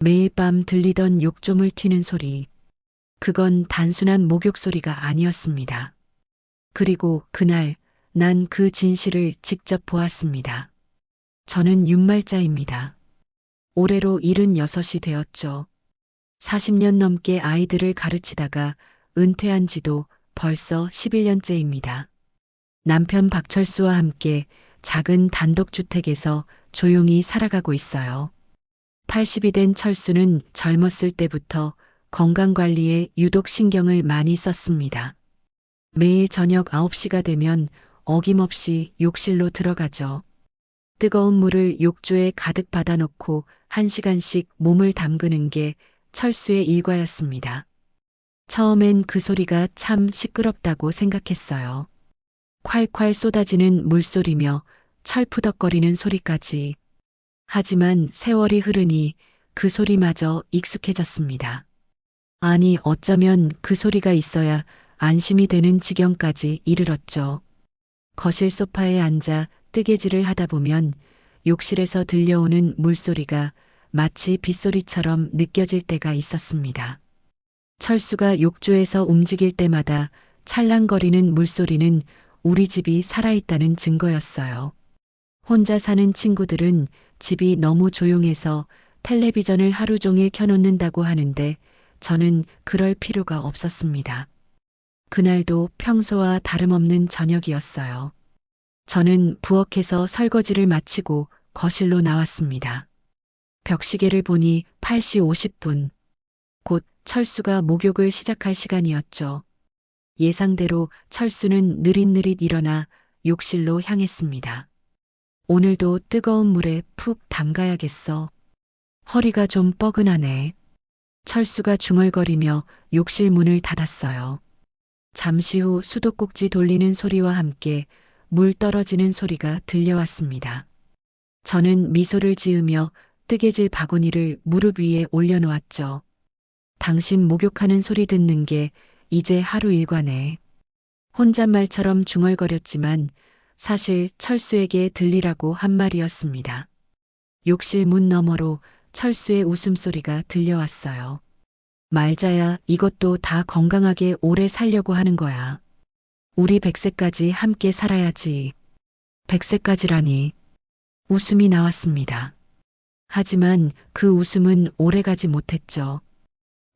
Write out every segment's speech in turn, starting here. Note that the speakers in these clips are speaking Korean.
매일 밤 들리던 욕조물 튀는 소리. 그건 단순한 목욕 소리가 아니었습니다. 그리고 그날 난 그 진실을 직접 보았습니다. 저는 윤말자입니다. 올해로 76이 되었죠. 40년 넘게 아이들을 가르치다가 은퇴한 지도 벌써 11년째입니다. 남편 박철수와 함께 작은 단독주택에서 조용히 살아가고 있어요. 80이 된 철수는 젊었을 때부터 건강관리에 유독 신경을 많이 썼습니다. 매일 저녁 9시가 되면 어김없이 욕실로 들어가죠. 뜨거운 물을 욕조에 가득 받아놓고 1시간씩 몸을 담그는 게 철수의 일과였습니다. 처음엔 그 소리가 참 시끄럽다고 생각했어요. 콸콸 쏟아지는 물소리며 철푸덕거리는 소리까지. 하지만 세월이 흐르니 그 소리마저 익숙해졌습니다. 아니, 어쩌면 그 소리가 있어야 안심이 되는 지경까지 이르렀죠. 거실 소파에 앉아 뜨개질을 하다 보면 욕실에서 들려오는 물소리가 마치 빗소리처럼 느껴질 때가 있었습니다. 철수가 욕조에서 움직일 때마다 찰랑거리는 물소리는 우리 집이 살아있다는 증거였어요. 혼자 사는 친구들은 집이 너무 조용해서 텔레비전을 하루 종일 켜놓는다고 하는데 저는 그럴 필요가 없었습니다. 그날도 평소와 다름없는 저녁이었어요. 저는 부엌에서 설거지를 마치고 거실로 나왔습니다. 벽시계를 보니 8시 50분. 곧 철수가 목욕을 시작할 시간이었죠. 예상대로 철수는 느릿느릿 일어나 욕실로 향했습니다. 오늘도 뜨거운 물에 푹 담가야겠어. 허리가 좀 뻐근하네. 철수가 중얼거리며 욕실 문을 닫았어요. 잠시 후 수도꼭지 돌리는 소리와 함께 물 떨어지는 소리가 들려왔습니다. 저는 미소를 지으며 뜨개질 바구니를 무릎 위에 올려놓았죠. 당신 목욕하는 소리 듣는 게 이제 하루 일과네. 혼잣말처럼 중얼거렸지만 사실 철수에게 들리라고 한 말이었습니다. 욕실 문 너머로 철수의 웃음소리가 들려왔어요. 말자야, 이것도 다 건강하게 오래 살려고 하는 거야. 우리 100세까지 함께 살아야지. 100세까지라니. 웃음이 나왔습니다. 하지만 그 웃음은 오래가지 못했죠.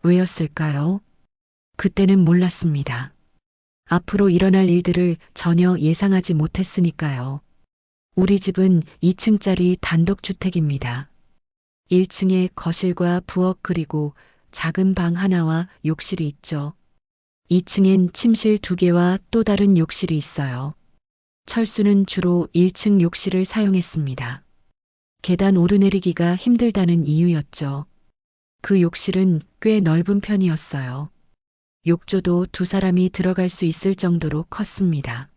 왜였을까요? 그때는 몰랐습니다. 앞으로 일어날 일들을 전혀 예상하지 못했으니까요. 우리 집은 2층짜리 단독주택입니다. 1층에 거실과 부엌 그리고 작은 방 하나와 욕실이 있죠. 2층엔 침실 2개와 또 다른 욕실이 있어요. 철수는 주로 1층 욕실을 사용했습니다. 계단 오르내리기가 힘들다는 이유였죠. 그 욕실은 꽤 넓은 편이었어요. 욕조도 2사람이 들어갈 수 있을 정도로 컸습니다.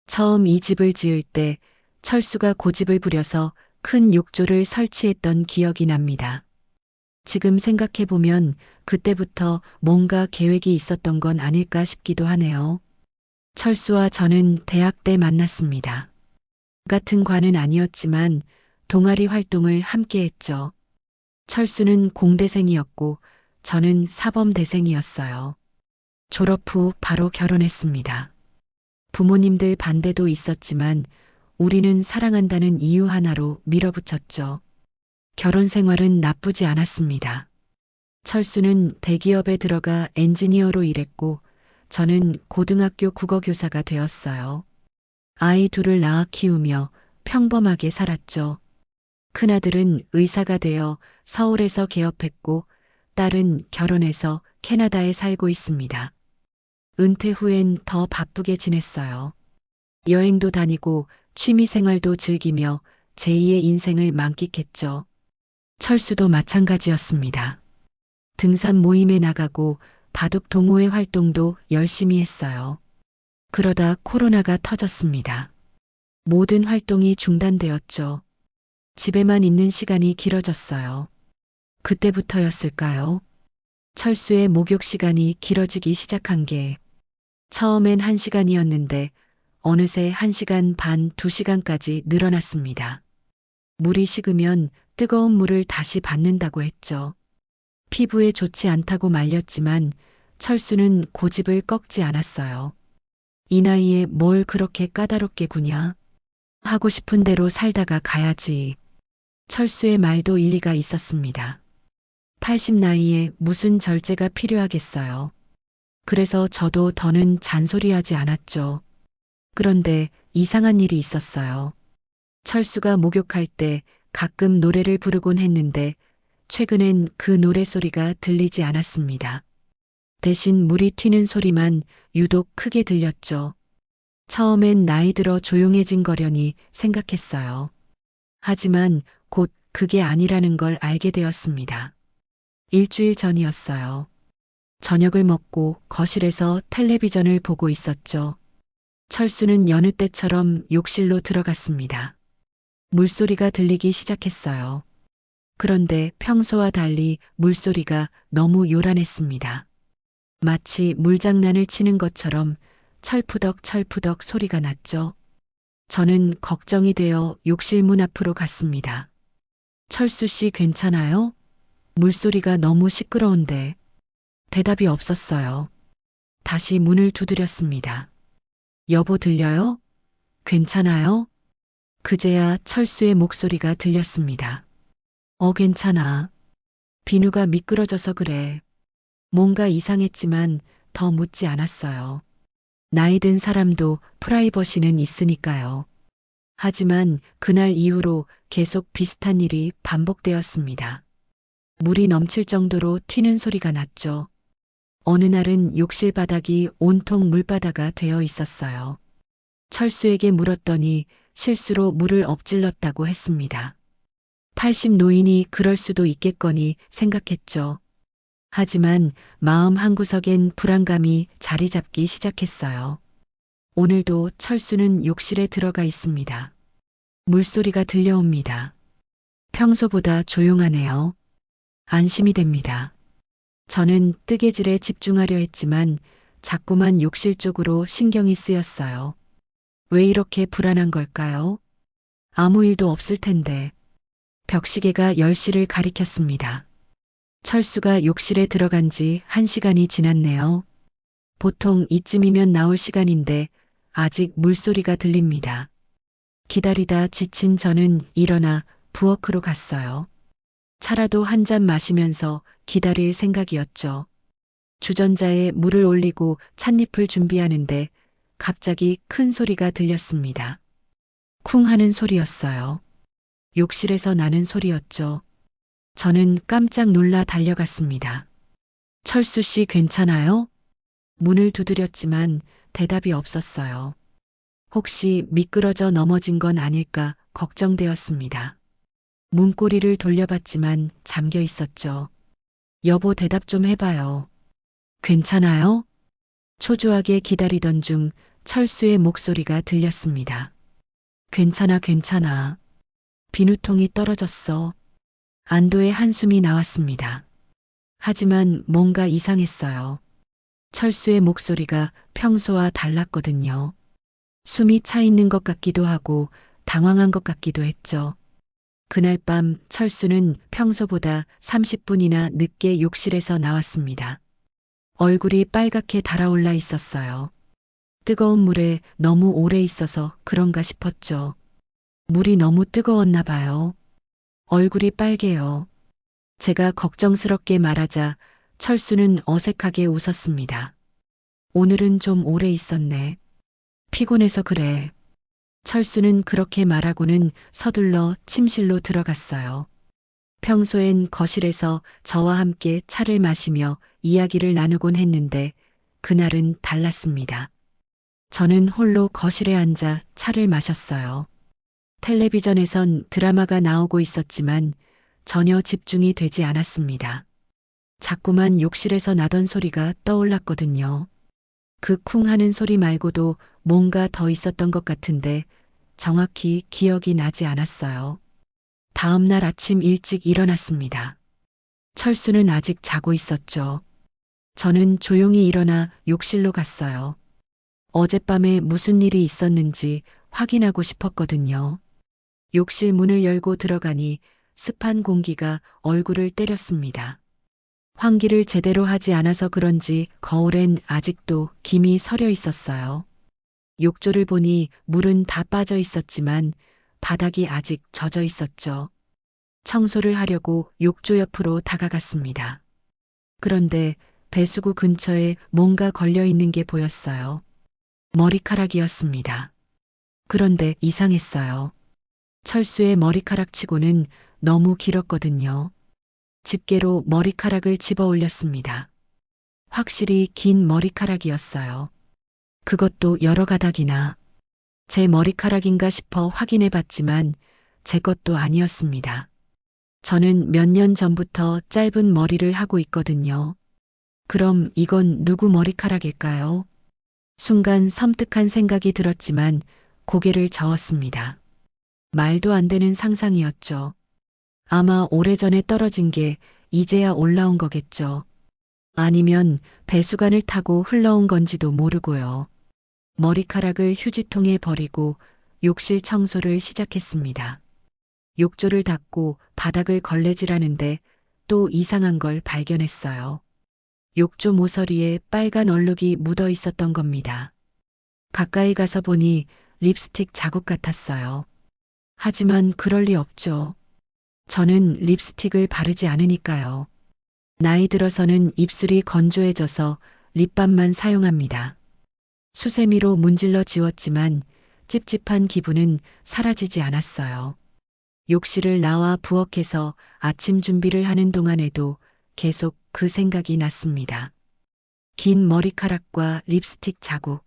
처음 이 집을 지을 때 철수가 고집을 부려서 큰 욕조를 설치했던 기억이 납니다. 지금 생각해보면 그때부터 뭔가 계획이 있었던 건 아닐까 싶기도 하네요. 철수와 저는 대학 때 만났습니다. 같은 과는 아니었지만 동아리 활동을 함께 했죠. 철수는 공대생이었고 저는 사범대생이었어요. 졸업 후 바로 결혼했습니다. 부모님들 반대도 있었지만 우리는 사랑한다는 이유 하나로 밀어붙였죠. 결혼 생활은 나쁘지 않았습니다. 철수는 대기업에 들어가 엔지니어로 일했고 저는 고등학교 국어교사가 되었어요. 아이 둘을 낳아 키우며 평범하게 살았죠. 큰아들은 의사가 되어 서울에서 개업했고 딸은 결혼해서 캐나다에 살고 있습니다. 은퇴 후엔 더 바쁘게 지냈어요. 여행도 다니고 취미 생활도 즐기며 제2의 인생을 만끽했죠. 철수도 마찬가지였습니다. 등산 모임에 나가고 바둑 동호회 활동도 열심히 했어요. 그러다 코로나가 터졌습니다. 모든 활동이 중단되었죠. 집에만 있는 시간이 길어졌어요. 그때부터였을까요? 철수의 목욕 시간이 길어지기 시작한 게 처음엔 1시간이었는데 어느새 1시간 반, 2시간까지 늘어났습니다. 물이 식으면 뜨거운 물을 다시 받는다고 했죠. 피부에 좋지 않다고 말렸지만 철수는 고집을 꺾지 않았어요. 이 나이에 뭘 그렇게 까다롭게 구냐? 하고 싶은 대로 살다가 가야지. 철수의 말도 일리가 있었습니다. 80 나이에 무슨 절제가 필요하겠어요. 그래서 저도 더는 잔소리하지 않았죠. 그런데 이상한 일이 있었어요. 철수가 목욕할 때 가끔 노래를 부르곤 했는데 최근엔 그 노래소리가 들리지 않았습니다. 대신 물이 튀는 소리만 유독 크게 들렸죠. 처음엔 나이 들어 조용해진 거려니 생각했어요. 하지만 곧 그게 아니라는 걸 알게 되었습니다. 일주일 전이었어요. 저녁을 먹고 거실에서 텔레비전을 보고 있었죠. 철수는 여느 때처럼 욕실로 들어갔습니다. 물소리가 들리기 시작했어요. 그런데 평소와 달리 물소리가 너무 요란했습니다. 마치 물장난을 치는 것처럼 철푸덕 철푸덕 소리가 났죠. 저는 걱정이 되어 욕실 문 앞으로 갔습니다. 철수 씨 괜찮아요? 물소리가 너무 시끄러운데. 대답이 없었어요. 다시 문을 두드렸습니다. 여보 들려요? 괜찮아요? 그제야 철수의 목소리가 들렸습니다. 괜찮아. 비누가 미끄러져서 그래. 뭔가 이상했지만 더 묻지 않았어요. 나이 든 사람도 프라이버시는 있으니까요. 하지만 그날 이후로 계속 비슷한 일이 반복되었습니다. 물이 넘칠 정도로 튀는 소리가 났죠. 어느 날은 욕실 바닥이 온통 물바다가 되어 있었어요. 철수에게 물었더니 실수로 물을 엎질렀다고 했습니다. 80 노인이 그럴 수도 있겠거니 생각했죠. 하지만 마음 한구석엔 불안감이 자리 잡기 시작했어요. 오늘도 철수는 욕실에 들어가 있습니다. 물소리가 들려옵니다. 평소보다 조용하네요. 안심이 됩니다. 저는 뜨개질에 집중하려 했지만 자꾸만 욕실 쪽으로 신경이 쓰였어요. 왜 이렇게 불안한 걸까요? 아무 일도 없을 텐데. 벽시계가 10시를 가리켰습니다. 철수가 욕실에 들어간 지 1시간이 지났네요. 보통 이쯤이면 나올 시간인데 아직 물소리가 들립니다. 기다리다 지친 저는 일어나 부엌으로 갔어요. 차라도 한 잔 마시면서 기다릴 생각이었죠. 주전자에 물을 올리고 찻잎을 준비하는데 갑자기 큰 소리가 들렸습니다. 쿵 하는 소리였어요. 욕실에서 나는 소리였죠. 저는 깜짝 놀라 달려갔습니다. 철수 씨 괜찮아요? 문을 두드렸지만 대답이 없었어요. 혹시 미끄러져 넘어진 건 아닐까 걱정되었습니다. 문고리를 돌려봤지만 잠겨 있었죠. 여보 대답 좀 해봐요. 괜찮아요? 초조하게 기다리던 중 철수의 목소리가 들렸습니다. 괜찮아, 괜찮아. 비누통이 떨어졌어. 안도의 한숨이 나왔습니다. 하지만 뭔가 이상했어요. 철수의 목소리가 평소와 달랐거든요. 숨이 차 있는 것 같기도 하고 당황한 것 같기도 했죠. 그날 밤 철수는 평소보다 30분이나 늦게 욕실에서 나왔습니다. 얼굴이 빨갛게 달아올라 있었어요. 뜨거운 물에 너무 오래 있어서 그런가 싶었죠. 물이 너무 뜨거웠나 봐요. 얼굴이 빨개요. 제가 걱정스럽게 말하자 철수는 어색하게 웃었습니다. 오늘은 좀 오래 있었네. 피곤해서 그래. 철수는 그렇게 말하고는 서둘러 침실로 들어갔어요. 평소엔 거실에서 저와 함께 차를 마시며 이야기를 나누곤 했는데 그날은 달랐습니다. 저는 홀로 거실에 앉아 차를 마셨어요. 텔레비전에선 드라마가 나오고 있었지만 전혀 집중이 되지 않았습니다. 자꾸만 욕실에서 나던 소리가 떠올랐거든요. 그 쿵 하는 소리 말고도 뭔가 더 있었던 것 같은데 정확히 기억이 나지 않았어요. 다음 날 아침 일찍 일어났습니다. 철수는 아직 자고 있었죠. 저는 조용히 일어나 욕실로 갔어요. 어젯밤에 무슨 일이 있었는지 확인하고 싶었거든요. 욕실 문을 열고 들어가니 습한 공기가 얼굴을 때렸습니다. 환기를 제대로 하지 않아서 그런지 거울엔 아직도 김이 서려 있었어요. 욕조를 보니 물은 다 빠져 있었지만 바닥이 아직 젖어 있었죠. 청소를 하려고 욕조 옆으로 다가갔습니다. 그런데 배수구 근처에 뭔가 걸려 있는 게 보였어요. 머리카락이었습니다. 그런데 이상했어요. 철수의 머리카락치고는 너무 길었거든요. 집게로 머리카락을 집어 올렸습니다. 확실히 긴 머리카락이었어요. 그것도 여러 가닥이나. 제 머리카락인가 싶어 확인해 봤지만 제 것도 아니었습니다. 저는 몇 년 전부터 짧은 머리를 하고 있거든요. 그럼 이건 누구 머리카락일까요? 순간 섬뜩한 생각이 들었지만 고개를 저었습니다. 말도 안 되는 상상이었죠. 아마 오래전에 떨어진 게 이제야 올라온 거겠죠. 아니면 배수관을 타고 흘러온 건지도 모르고요. 머리카락을 휴지통에 버리고 욕실 청소를 시작했습니다. 욕조를 닦고 바닥을 걸레질하는데 또 이상한 걸 발견했어요. 욕조 모서리에 빨간 얼룩이 묻어 있었던 겁니다. 가까이 가서 보니 립스틱 자국 같았어요. 하지만 그럴 리 없죠. 저는 립스틱을 바르지 않으니까요. 나이 들어서는 입술이 건조해져서 립밤만 사용합니다. 수세미로 문질러 지웠지만 찝찝한 기분은 사라지지 않았어요. 욕실을 나와 부엌에서 아침 준비를 하는 동안에도 계속 그 생각이 났습니다. 긴 머리카락과 립스틱 자국.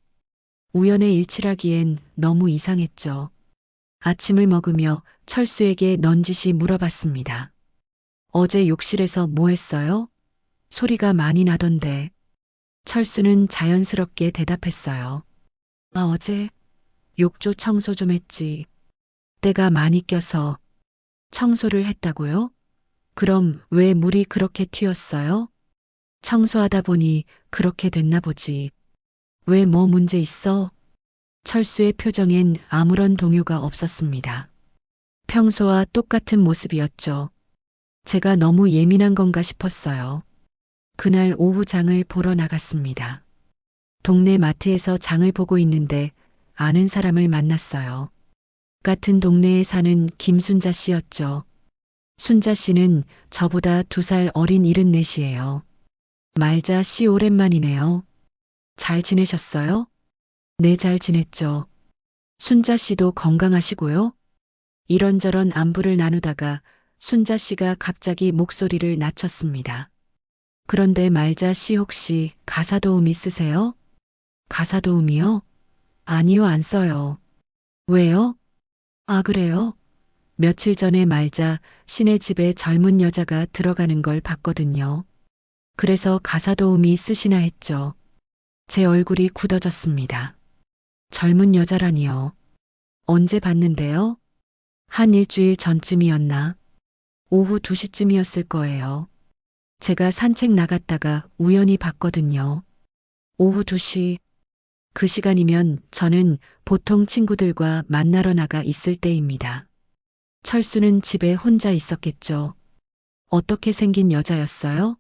우연의 일치라기엔 너무 이상했죠. 아침을 먹으며 철수에게 넌지시 물어봤습니다. 어제 욕실에서 뭐 했어요? 소리가 많이 나던데. 철수는 자연스럽게 대답했어요. 어제 욕조 청소 좀 했지. 때가 많이 껴서. 청소를 했다고요? 그럼 왜 물이 그렇게 튀었어요? 청소하다 보니 그렇게 됐나 보지. 왜 뭐 문제 있어? 철수의 표정엔 아무런 동요가 없었습니다. 평소와 똑같은 모습이었죠. 제가 너무 예민한 건가 싶었어요. 그날 오후 장을 보러 나갔습니다. 동네 마트에서 장을 보고 있는데 아는 사람을 만났어요. 같은 동네에 사는 김순자 씨였죠. 순자 씨는 저보다 2살 어린 74이에요. 말자 씨 오랜만이네요. 잘 지내셨어요? 네, 잘 지냈죠. 순자 씨도 건강하시고요. 이런저런 안부를 나누다가 순자 씨가 갑자기 목소리를 낮췄습니다. 그런데 말자 씨 혹시 가사 도우미 쓰세요? 가사 도우미요? 아니요, 안 써요. 왜요? 아, 그래요? 며칠 전에 말자 씨네 집에 젊은 여자가 들어가는 걸 봤거든요. 그래서 가사 도우미 쓰시나 했죠. 제 얼굴이 굳어졌습니다. 젊은 여자라니요. 언제 봤는데요? 한 일주일 전쯤이었나? 오후 2시쯤이었을 거예요. 제가 산책 나갔다가 우연히 봤거든요. 오후 2시. 그 시간이면 저는 보통 친구들과 만나러 나가 있을 때입니다. 철수는 집에 혼자 있었겠죠. 어떻게 생긴 여자였어요?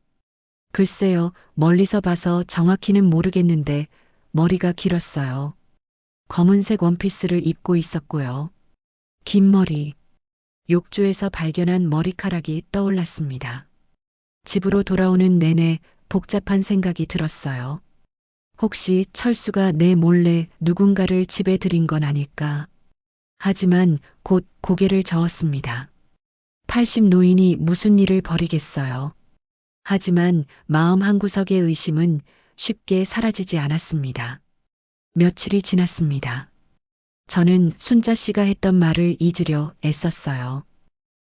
글쎄요, 멀리서 봐서 정확히는 모르겠는데 머리가 길었어요. 검은색 원피스를 입고 있었고요. 긴 머리. 욕조에서 발견한 머리카락이 떠올랐습니다. 집으로 돌아오는 내내 복잡한 생각이 들었어요. 혹시 철수가 내 몰래 누군가를 집에 들인 건 아닐까? 하지만 곧 고개를 저었습니다. 80 노인이 무슨 일을 벌이겠어요. 하지만 마음 한구석의 의심은 쉽게 사라지지 않았습니다. 며칠이 지났습니다. 저는 순자 씨가 했던 말을 잊으려 애썼어요.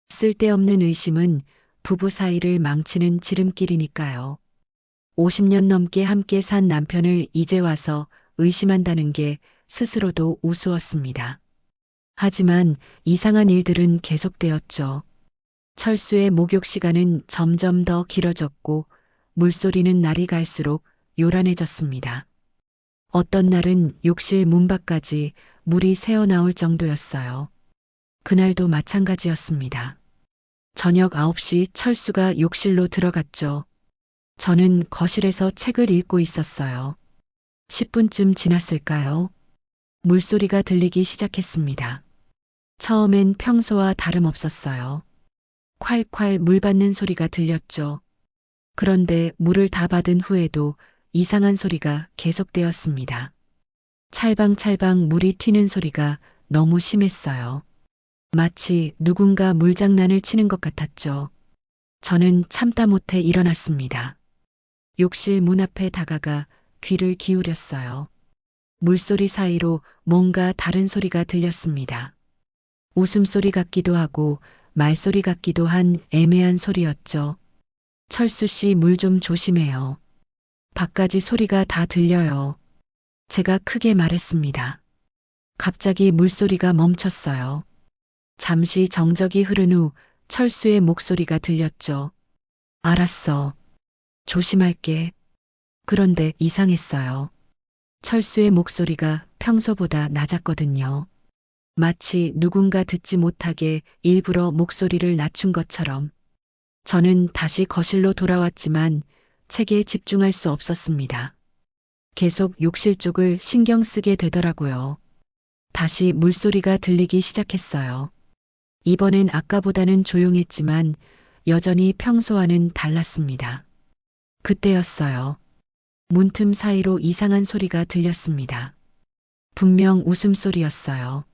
쓸데없는 의심은 부부 사이를 망치는 지름길이니까요. 50년 넘게 함께 산 남편을 이제 와서 의심한다는 게 스스로도 우스웠습니다. 하지만 이상한 일들은 계속되었죠. 철수의 목욕 시간은 점점 더 길어졌고 물소리는 날이 갈수록 요란해졌습니다. 어떤 날은 욕실 문 밖까지 물이 새어나올 정도였어요. 그날도 마찬가지였습니다. 저녁 9시 철수가 욕실로 들어갔죠. 저는 거실에서 책을 읽고 있었어요. 10분쯤 지났을까요? 물소리가 들리기 시작했습니다. 처음엔 평소와 다름없었어요. 콸콸 물 받는 소리가 들렸죠. 그런데 물을 다 받은 후에도 이상한 소리가 계속되었습니다. 찰방찰방 물이 튀는 소리가 너무 심했어요. 마치 누군가 물장난을 치는 것 같았죠. 저는 참다 못해 일어났습니다. 욕실 문 앞에 다가가 귀를 기울였어요. 물소리 사이로 뭔가 다른 소리가 들렸습니다. 웃음소리 같기도 하고 말소리 같기도 한 애매한 소리였죠. 철수 씨 물 좀 조심해요. 밖까지 소리가 다 들려요. 제가 크게 말했습니다. 갑자기 물소리가 멈췄어요. 잠시 정적이 흐른 후 철수의 목소리가 들렸죠. 알았어. 조심할게. 그런데 이상했어요. 철수의 목소리가 평소보다 낮았거든요. 마치 누군가 듣지 못하게 일부러 목소리를 낮춘 것처럼. 저는 다시 거실로 돌아왔지만 책에 집중할 수 없었습니다. 계속 욕실 쪽을 신경 쓰게 되더라고요. 다시 물소리가 들리기 시작했어요. 이번엔 아까보다는 조용했지만 여전히 평소와는 달랐습니다. 그때였어요. 문틈 사이로 이상한 소리가 들렸습니다. 분명 웃음소리였어요.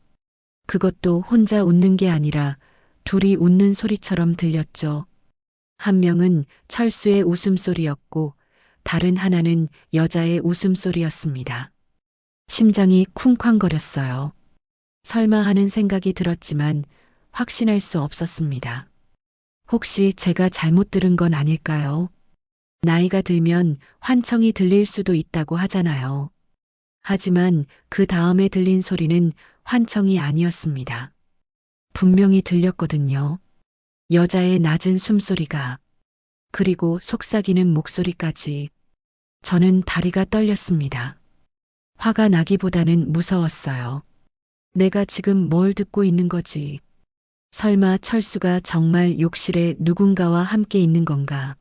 그것도 혼자 웃는 게 아니라 둘이 웃는 소리처럼 들렸죠. 한 명은 철수의 웃음소리였고 다른 하나는 여자의 웃음소리였습니다. 심장이 쿵쾅거렸어요. 설마 하는 생각이 들었지만 확신할 수 없었습니다. 혹시 제가 잘못 들은 건 아닐까요? 나이가 들면 환청이 들릴 수도 있다고 하잖아요. 하지만 그 다음에 들린 소리는 환청이 아니었습니다. 분명히 들렸거든요. 여자의 낮은 숨소리가, 그리고 속삭이는 목소리까지. 저는 다리가 떨렸습니다. 화가 나기보다는 무서웠어요. 내가 지금 뭘 듣고 있는 거지? 설마 철수가 정말 욕실에 누군가와 함께 있는 건가?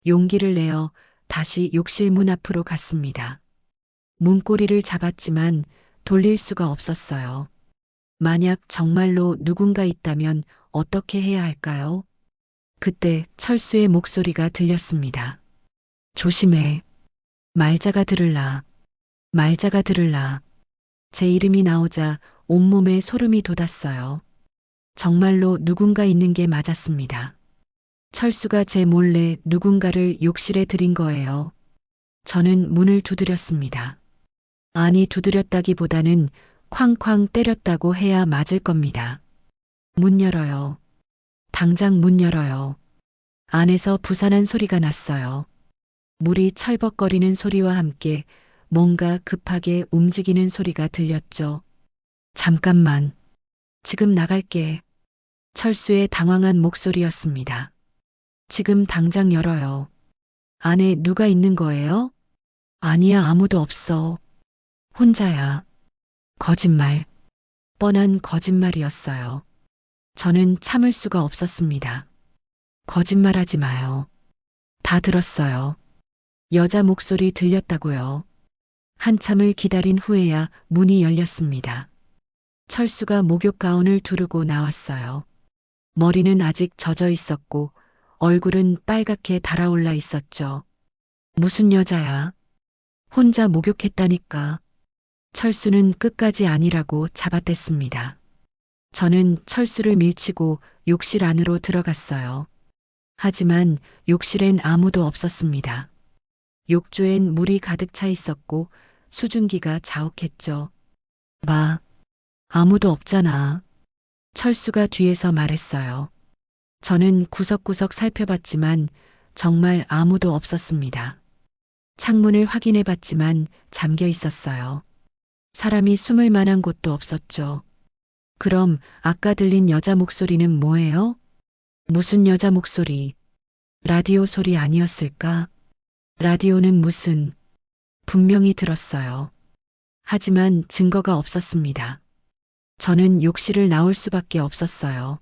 용기를 내어 다시 욕실 문 앞으로 갔습니다. 문고리를 잡았지만 돌릴 수가 없었어요. 만약 정말로 누군가 있다면 어떻게 해야 할까요? 그때 철수의 목소리가 들렸습니다. 조심해. 말자가 들을라. 말자가 들을라. 제 이름이 나오자 온몸에 소름이 돋았어요. 정말로 누군가 있는 게 맞았습니다. 철수가 제 몰래 누군가를 욕실에 들인 거예요. 저는 문을 두드렸습니다. 아니, 두드렸다기보다는 쾅쾅 때렸다고 해야 맞을 겁니다. 문 열어요. 당장 문 열어요. 안에서 부산한 소리가 났어요. 물이 철벅거리는 소리와 함께 뭔가 급하게 움직이는 소리가 들렸죠. 잠깐만. 지금 나갈게. 철수의 당황한 목소리였습니다. 지금 당장 열어요. 안에 누가 있는 거예요? 아니야, 아무도 없어. 혼자야. 거짓말. 뻔한 거짓말이었어요. 저는 참을 수가 없었습니다. 거짓말하지 마요. 다 들었어요. 여자 목소리 들렸다고요. 한참을 기다린 후에야 문이 열렸습니다. 철수가 목욕 가운을 두르고 나왔어요. 머리는 아직 젖어 있었고 얼굴은 빨갛게 달아올라 있었죠. 무슨 여자야? 혼자 목욕했다니까. 철수는 끝까지 아니라고 잡아댔습니다. 저는 철수를 밀치고 욕실 안으로 들어갔어요. 하지만 욕실엔 아무도 없었습니다. 욕조엔 물이 가득 차 있었고 수증기가 자욱했죠. 마, 아무도 없잖아. 철수가 뒤에서 말했어요. 저는 구석구석 살펴봤지만 정말 아무도 없었습니다. 창문을 확인해 봤지만 잠겨 있었어요. 사람이 숨을 만한 곳도 없었죠. 그럼 아까 들린 여자 목소리는 뭐예요? 무슨 여자 목소리? 라디오 소리 아니었을까? 라디오는 무슨? 분명히 들었어요. 하지만 증거가 없었습니다. 저는 욕실을 나올 수밖에 없었어요.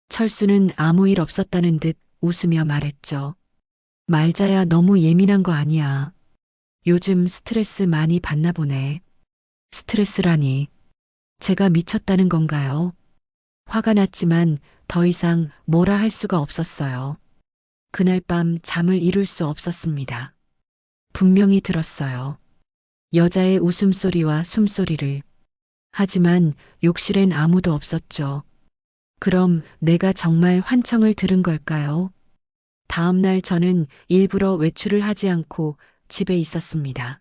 철수는 아무 일 없었다는 듯 웃으며 말했죠. 말자야, 너무 예민한 거 아니야. 요즘 스트레스 많이 받나 보네. 스트레스라니. 제가 미쳤다는 건가요? 화가 났지만 더 이상 뭐라 할 수가 없었어요. 그날 밤 잠을 이룰 수 없었습니다. 분명히 들었어요. 여자의 웃음소리와 숨소리를. 하지만 욕실엔 아무도 없었죠. 그럼 내가 정말 환청을 들은 걸까요? 다음 날 저는 일부러 외출을 하지 않고 집에 있었습니다.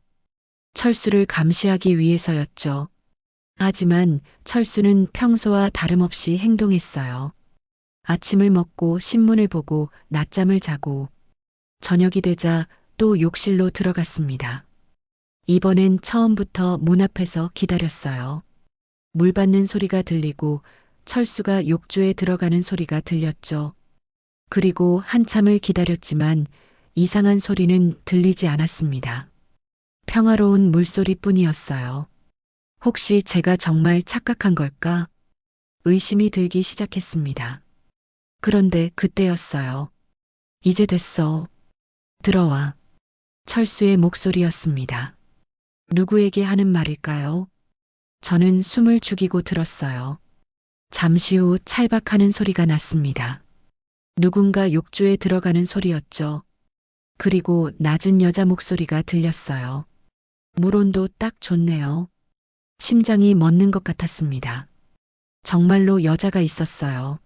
철수를 감시하기 위해서였죠. 하지만 철수는 평소와 다름없이 행동했어요. 아침을 먹고 신문을 보고 낮잠을 자고 저녁이 되자 또 욕실로 들어갔습니다. 이번엔 처음부터 문 앞에서 기다렸어요. 물 받는 소리가 들리고 철수가 욕조에 들어가는 소리가 들렸죠. 그리고 한참을 기다렸지만 이상한 소리는 들리지 않았습니다. 평화로운 물소리뿐이었어요. 혹시 제가 정말 착각한 걸까? 의심이 들기 시작했습니다. 그런데 그때였어요. 이제 됐어. 들어와. 철수의 목소리였습니다. 누구에게 하는 말일까요? 저는 숨을 죽이고 들었어요. 잠시 후 찰박하는 소리가 났습니다. 누군가 욕조에 들어가는 소리였죠. 그리고 낮은 여자 목소리가 들렸어요. 물온도 딱 좋네요. 심장이 멎는 것 같았습니다. 정말로 여자가 있었어요.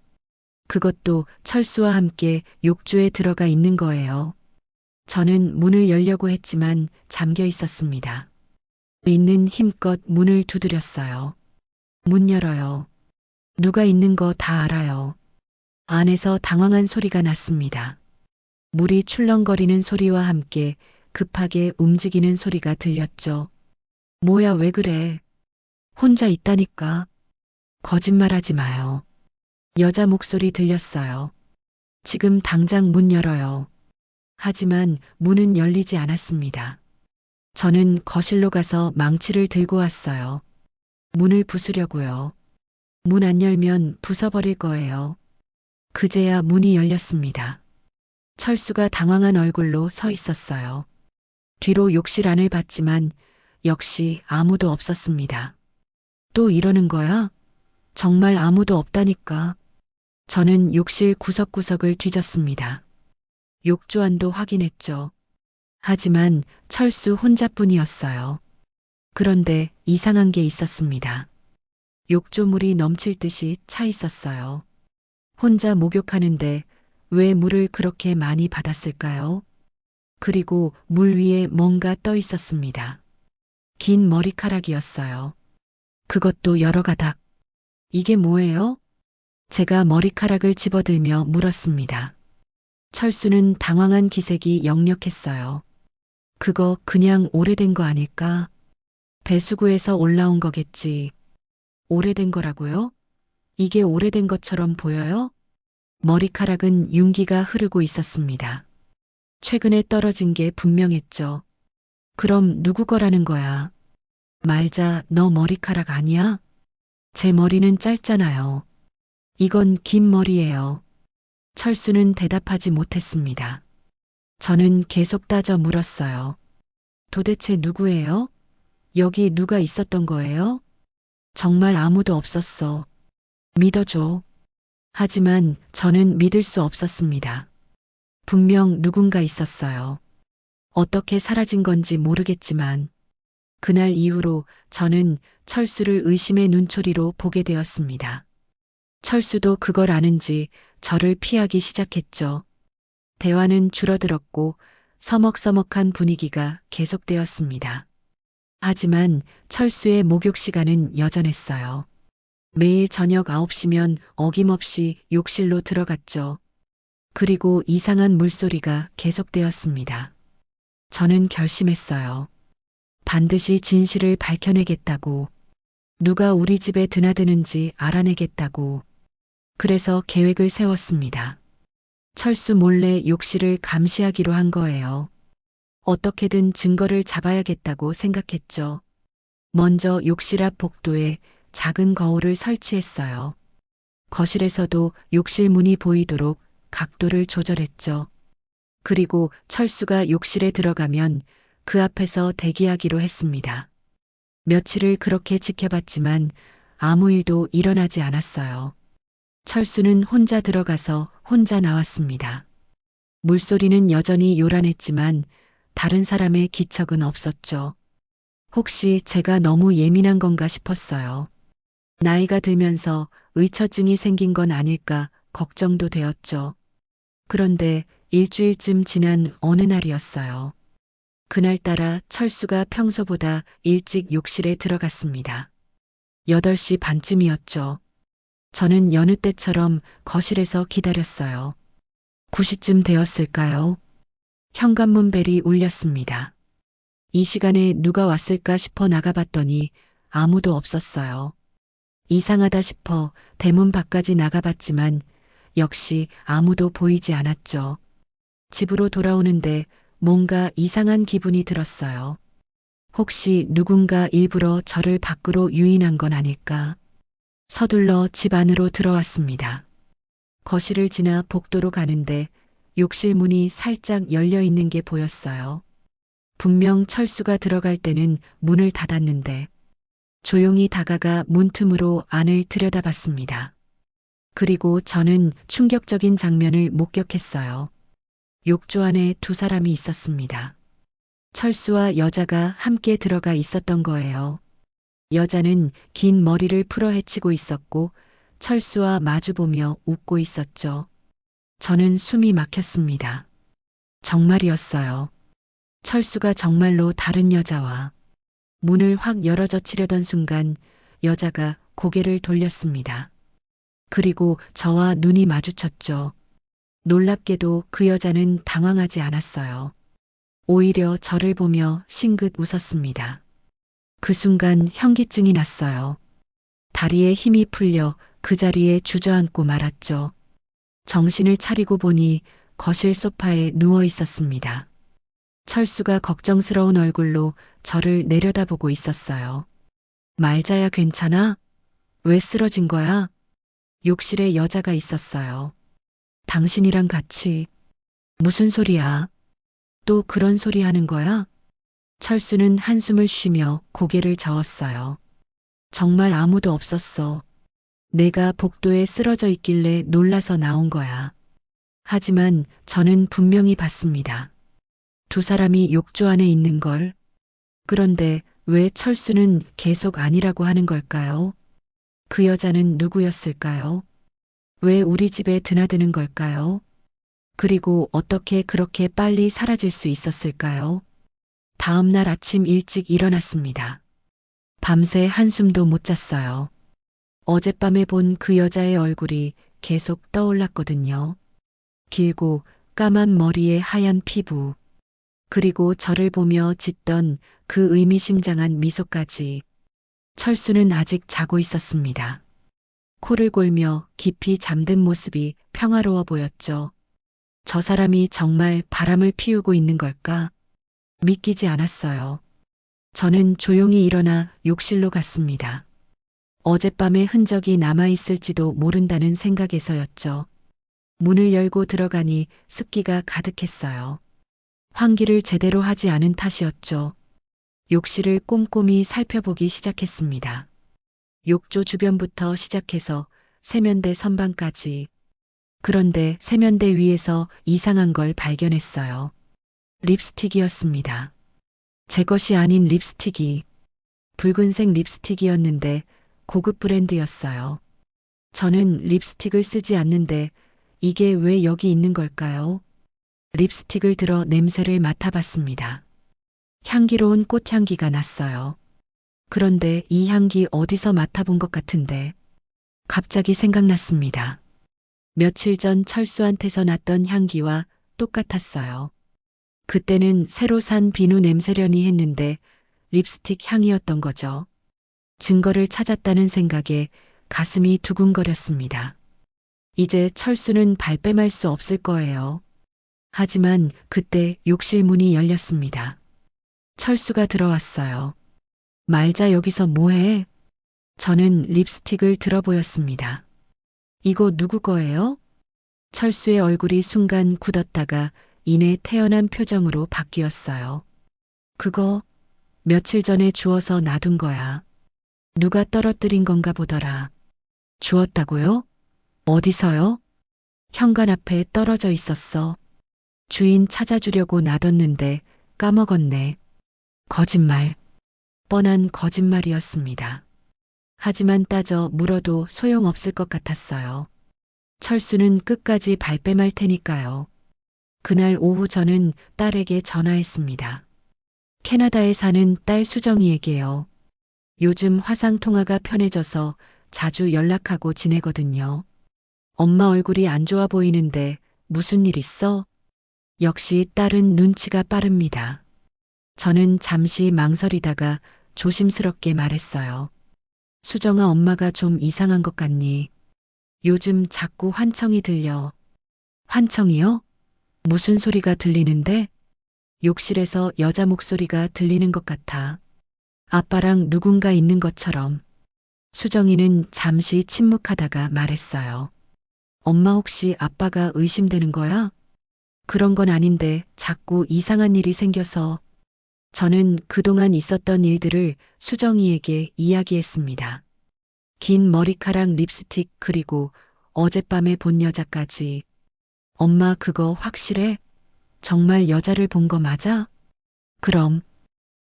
그것도 철수와 함께 욕조에 들어가 있는 거예요. 저는 문을 열려고 했지만 잠겨 있었습니다. 있는 힘껏 문을 두드렸어요. 문 열어요. 누가 있는 거 다 알아요. 안에서 당황한 소리가 났습니다. 물이 출렁거리는 소리와 함께 급하게 움직이는 소리가 들렸죠. 뭐야, 왜 그래? 혼자 있다니까. 거짓말하지 마요. 여자 목소리 들렸어요. 지금 당장 문 열어요. 하지만 문은 열리지 않았습니다. 저는 거실로 가서 망치를 들고 왔어요. 문을 부수려고요. 문 안 열면 부숴버릴 거예요. 그제야 문이 열렸습니다. 철수가 당황한 얼굴로 서 있었어요. 뒤로 욕실 안을 봤지만 역시 아무도 없었습니다. 또 이러는 거야? 정말 아무도 없다니까. 저는 욕실 구석구석을 뒤졌습니다. 욕조 안도 확인했죠. 하지만 철수 혼자뿐이었어요. 그런데 이상한 게 있었습니다. 욕조물이 넘칠 듯이 차 있었어요. 혼자 목욕하는데 왜 물을 그렇게 많이 받았을까요? 그리고 물 위에 뭔가 떠 있었습니다. 긴 머리카락이었어요. 그것도 여러 가닥. 이게 뭐예요? 제가 머리카락을 집어들며 물었습니다. 철수는 당황한 기색이 역력했어요. 그거 그냥 오래된 거 아닐까? 배수구에서 올라온 거겠지. 오래된 거라고요? 이게 오래된 것처럼 보여요? 머리카락은 윤기가 흐르고 있었습니다. 최근에 떨어진 게 분명했죠. 그럼 누구 거라는 거야? 말자, 너 머리카락 아니야? 제 머리는 짧잖아요. 이건 긴 머리예요. 철수는 대답하지 못했습니다. 저는 계속 따져 물었어요. 도대체 누구예요? 여기 누가 있었던 거예요? 정말 아무도 없었어. 믿어줘. 하지만 저는 믿을 수 없었습니다. 분명 누군가 있었어요. 어떻게 사라진 건지 모르겠지만 그날 이후로 저는 철수를 의심의 눈초리로 보게 되었습니다. 철수도 그걸 아는지 저를 피하기 시작했죠. 대화는 줄어들었고 서먹서먹한 분위기가 계속되었습니다. 하지만 철수의 목욕 시간은 여전했어요. 매일 저녁 9시면 어김없이 욕실로 들어갔죠. 그리고 이상한 물소리가 계속되었습니다. 저는 결심했어요. 반드시 진실을 밝혀내겠다고. 누가 우리 집에 드나드는지 알아내겠다고. 그래서 계획을 세웠습니다. 철수 몰래 욕실을 감시하기로 한 거예요. 어떻게든 증거를 잡아야겠다고 생각했죠. 먼저 욕실 앞 복도에 작은 거울을 설치했어요. 거실에서도 욕실 문이 보이도록 각도를 조절했죠. 그리고 철수가 욕실에 들어가면 그 앞에서 대기하기로 했습니다. 며칠을 그렇게 지켜봤지만 아무 일도 일어나지 않았어요. 철수는 혼자 들어가서 혼자 나왔습니다. 물소리는 여전히 요란했지만 다른 사람의 기척은 없었죠. 혹시 제가 너무 예민한 건가 싶었어요. 나이가 들면서 의처증이 생긴 건 아닐까 걱정도 되었죠. 그런데 일주일쯤 지난 어느 날이었어요. 그날따라 철수가 평소보다 일찍 욕실에 들어갔습니다. 8시 반쯤이었죠. 저는 여느 때처럼 거실에서 기다렸어요. 9시쯤 되었을까요? 현관문 벨이 울렸습니다. 이 시간에 누가 왔을까 싶어 나가봤더니 아무도 없었어요. 이상하다 싶어 대문 밖까지 나가봤지만 역시 아무도 보이지 않았죠. 집으로 돌아오는데 뭔가 이상한 기분이 들었어요. 혹시 누군가 일부러 저를 밖으로 유인한 건 아닐까? 서둘러 집 안으로 들어왔습니다. 거실을 지나 복도로 가는데 욕실 문이 살짝 열려 있는 게 보였어요. 분명 철수가 들어갈 때는 문을 닫았는데 조용히 다가가 문틈으로 안을 들여다봤습니다. 그리고 저는 충격적인 장면을 목격했어요. 욕조 안에 두 사람이 있었습니다. 철수와 여자가 함께 들어가 있었던 거예요. 여자는 긴 머리를 풀어헤치고 있었고 철수와 마주보며 웃고 있었죠. 저는 숨이 막혔습니다. 정말이었어요. 철수가 정말로 다른 여자와 문을 확 열어젖히려던 순간 여자가 고개를 돌렸습니다. 그리고 저와 눈이 마주쳤죠. 놀랍게도 그 여자는 당황하지 않았어요. 오히려 저를 보며 싱긋 웃었습니다. 그 순간 현기증이 났어요. 다리에 힘이 풀려 그 자리에 주저앉고 말았죠. 정신을 차리고 보니 거실 소파에 누워 있었습니다. 철수가 걱정스러운 얼굴로 저를 내려다보고 있었어요. 말자야 괜찮아? 왜 쓰러진 거야? 욕실에 여자가 있었어요. 당신이랑 같이. 무슨 소리야? 또 그런 소리 하는 거야? 철수는 한숨을 쉬며 고개를 저었어요. 정말 아무도 없었어. 내가 복도에 쓰러져 있길래 놀라서 나온 거야. 하지만 저는 분명히 봤습니다. 두 사람이 욕조 안에 있는 걸. 그런데 왜 철수는 계속 아니라고 하는 걸까요? 그 여자는 누구였을까요? 왜 우리 집에 드나드는 걸까요? 그리고 어떻게 그렇게 빨리 사라질 수 있었을까요? 다음 날 아침 일찍 일어났습니다. 밤새 한숨도 못 잤어요. 어젯밤에 본 그 여자의 얼굴이 계속 떠올랐거든요. 길고 까만 머리에 하얀 피부, 그리고 저를 보며 짓던 그 의미심장한 미소까지. 철수는 아직 자고 있었습니다. 코를 골며 깊이 잠든 모습이 평화로워 보였죠. 저 사람이 정말 바람을 피우고 있는 걸까? 믿기지 않았어요. 저는 조용히 일어나 욕실로 갔습니다. 어젯밤의 흔적이 남아있을지도 모른다는 생각에서였죠. 문을 열고 들어가니 습기가 가득했어요. 환기를 제대로 하지 않은 탓이었죠. 욕실을 꼼꼼히 살펴보기 시작했습니다. 욕조 주변부터 시작해서 세면대 선반까지. 그런데 세면대 위에서 이상한 걸 발견했어요. 립스틱이었습니다. 제 것이 아닌 립스틱이. 붉은색 립스틱이었는데 고급 브랜드였어요. 저는 립스틱을 쓰지 않는데 이게 왜 여기 있는 걸까요? 립스틱을 들어 냄새를 맡아봤습니다. 향기로운 꽃향기가 났어요. 그런데 이 향기 어디서 맡아본 것 같은데 갑자기 생각났습니다. 며칠 전 철수한테서 났던 향기와 똑같았어요. 그때는 새로 산 비누 냄새려니 했는데 립스틱 향이었던 거죠. 증거를 찾았다는 생각에 가슴이 두근거렸습니다. 이제 철수는 발뺌할 수 없을 거예요. 하지만 그때 욕실 문이 열렸습니다. 철수가 들어왔어요. 말자 여기서 뭐해? 저는 립스틱을 들어 보였습니다. 이거 누구 거예요? 철수의 얼굴이 순간 굳었다가 이내 태연한 표정으로 바뀌었어요. 그거 며칠 전에 주워서 놔둔 거야. 누가 떨어뜨린 건가 보더라. 주웠다고요? 어디서요? 현관 앞에 떨어져 있었어. 주인 찾아주려고 놔뒀는데 까먹었네. 거짓말. 뻔한 거짓말이었습니다. 하지만 따져 물어도 소용없을 것 같았어요. 철수는 끝까지 발뺌할 테니까요. 그날 오후 저는 딸에게 전화했습니다. 캐나다에 사는 딸 수정이에게요. 요즘 화상통화가 편해져서 자주 연락하고 지내거든요. 엄마 얼굴이 안 좋아 보이는데 무슨 일 있어? 역시 딸은 눈치가 빠릅니다. 저는 잠시 망설이다가 조심스럽게 말했어요. 수정아, 엄마가 좀 이상한 것 같니? 요즘 자꾸 환청이 들려. 환청이요? 무슨 소리가 들리는데? 욕실에서 여자 목소리가 들리는 것 같아. 아빠랑 누군가 있는 것처럼. 수정이는 잠시 침묵하다가 말했어요. 엄마, 혹시 아빠가 의심되는 거야? 그런 건 아닌데 자꾸 이상한 일이 생겨서. 저는 그동안 있었던 일들을 수정이에게 이야기했습니다. 긴 머리카락, 립스틱, 그리고 어젯밤에 본 여자까지. 엄마, 그거 확실해? 정말 여자를 본 거 맞아? 그럼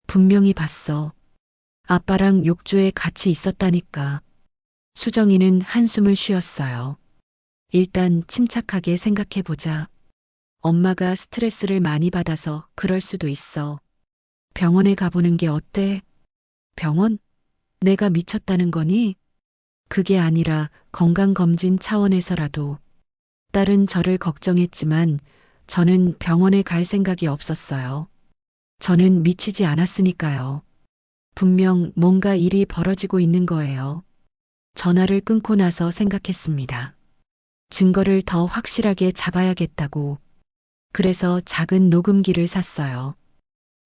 분명히 봤어. 아빠랑 욕조에 같이 있었다니까. 수정이는 한숨을 쉬었어요. 일단 침착하게 생각해보자. 엄마가 스트레스를 많이 받아서 그럴 수도 있어. 병원에 가보는 게 어때? 병원? 내가 미쳤다는 거니? 그게 아니라 건강검진 차원에서라도. 딸은 저를 걱정했지만 저는 병원에 갈 생각이 없었어요. 저는 미치지 않았으니까요. 분명 뭔가 일이 벌어지고 있는 거예요. 전화를 끊고 나서 생각했습니다. 증거를 더 확실하게 잡아야겠다고. 그래서 작은 녹음기를 샀어요.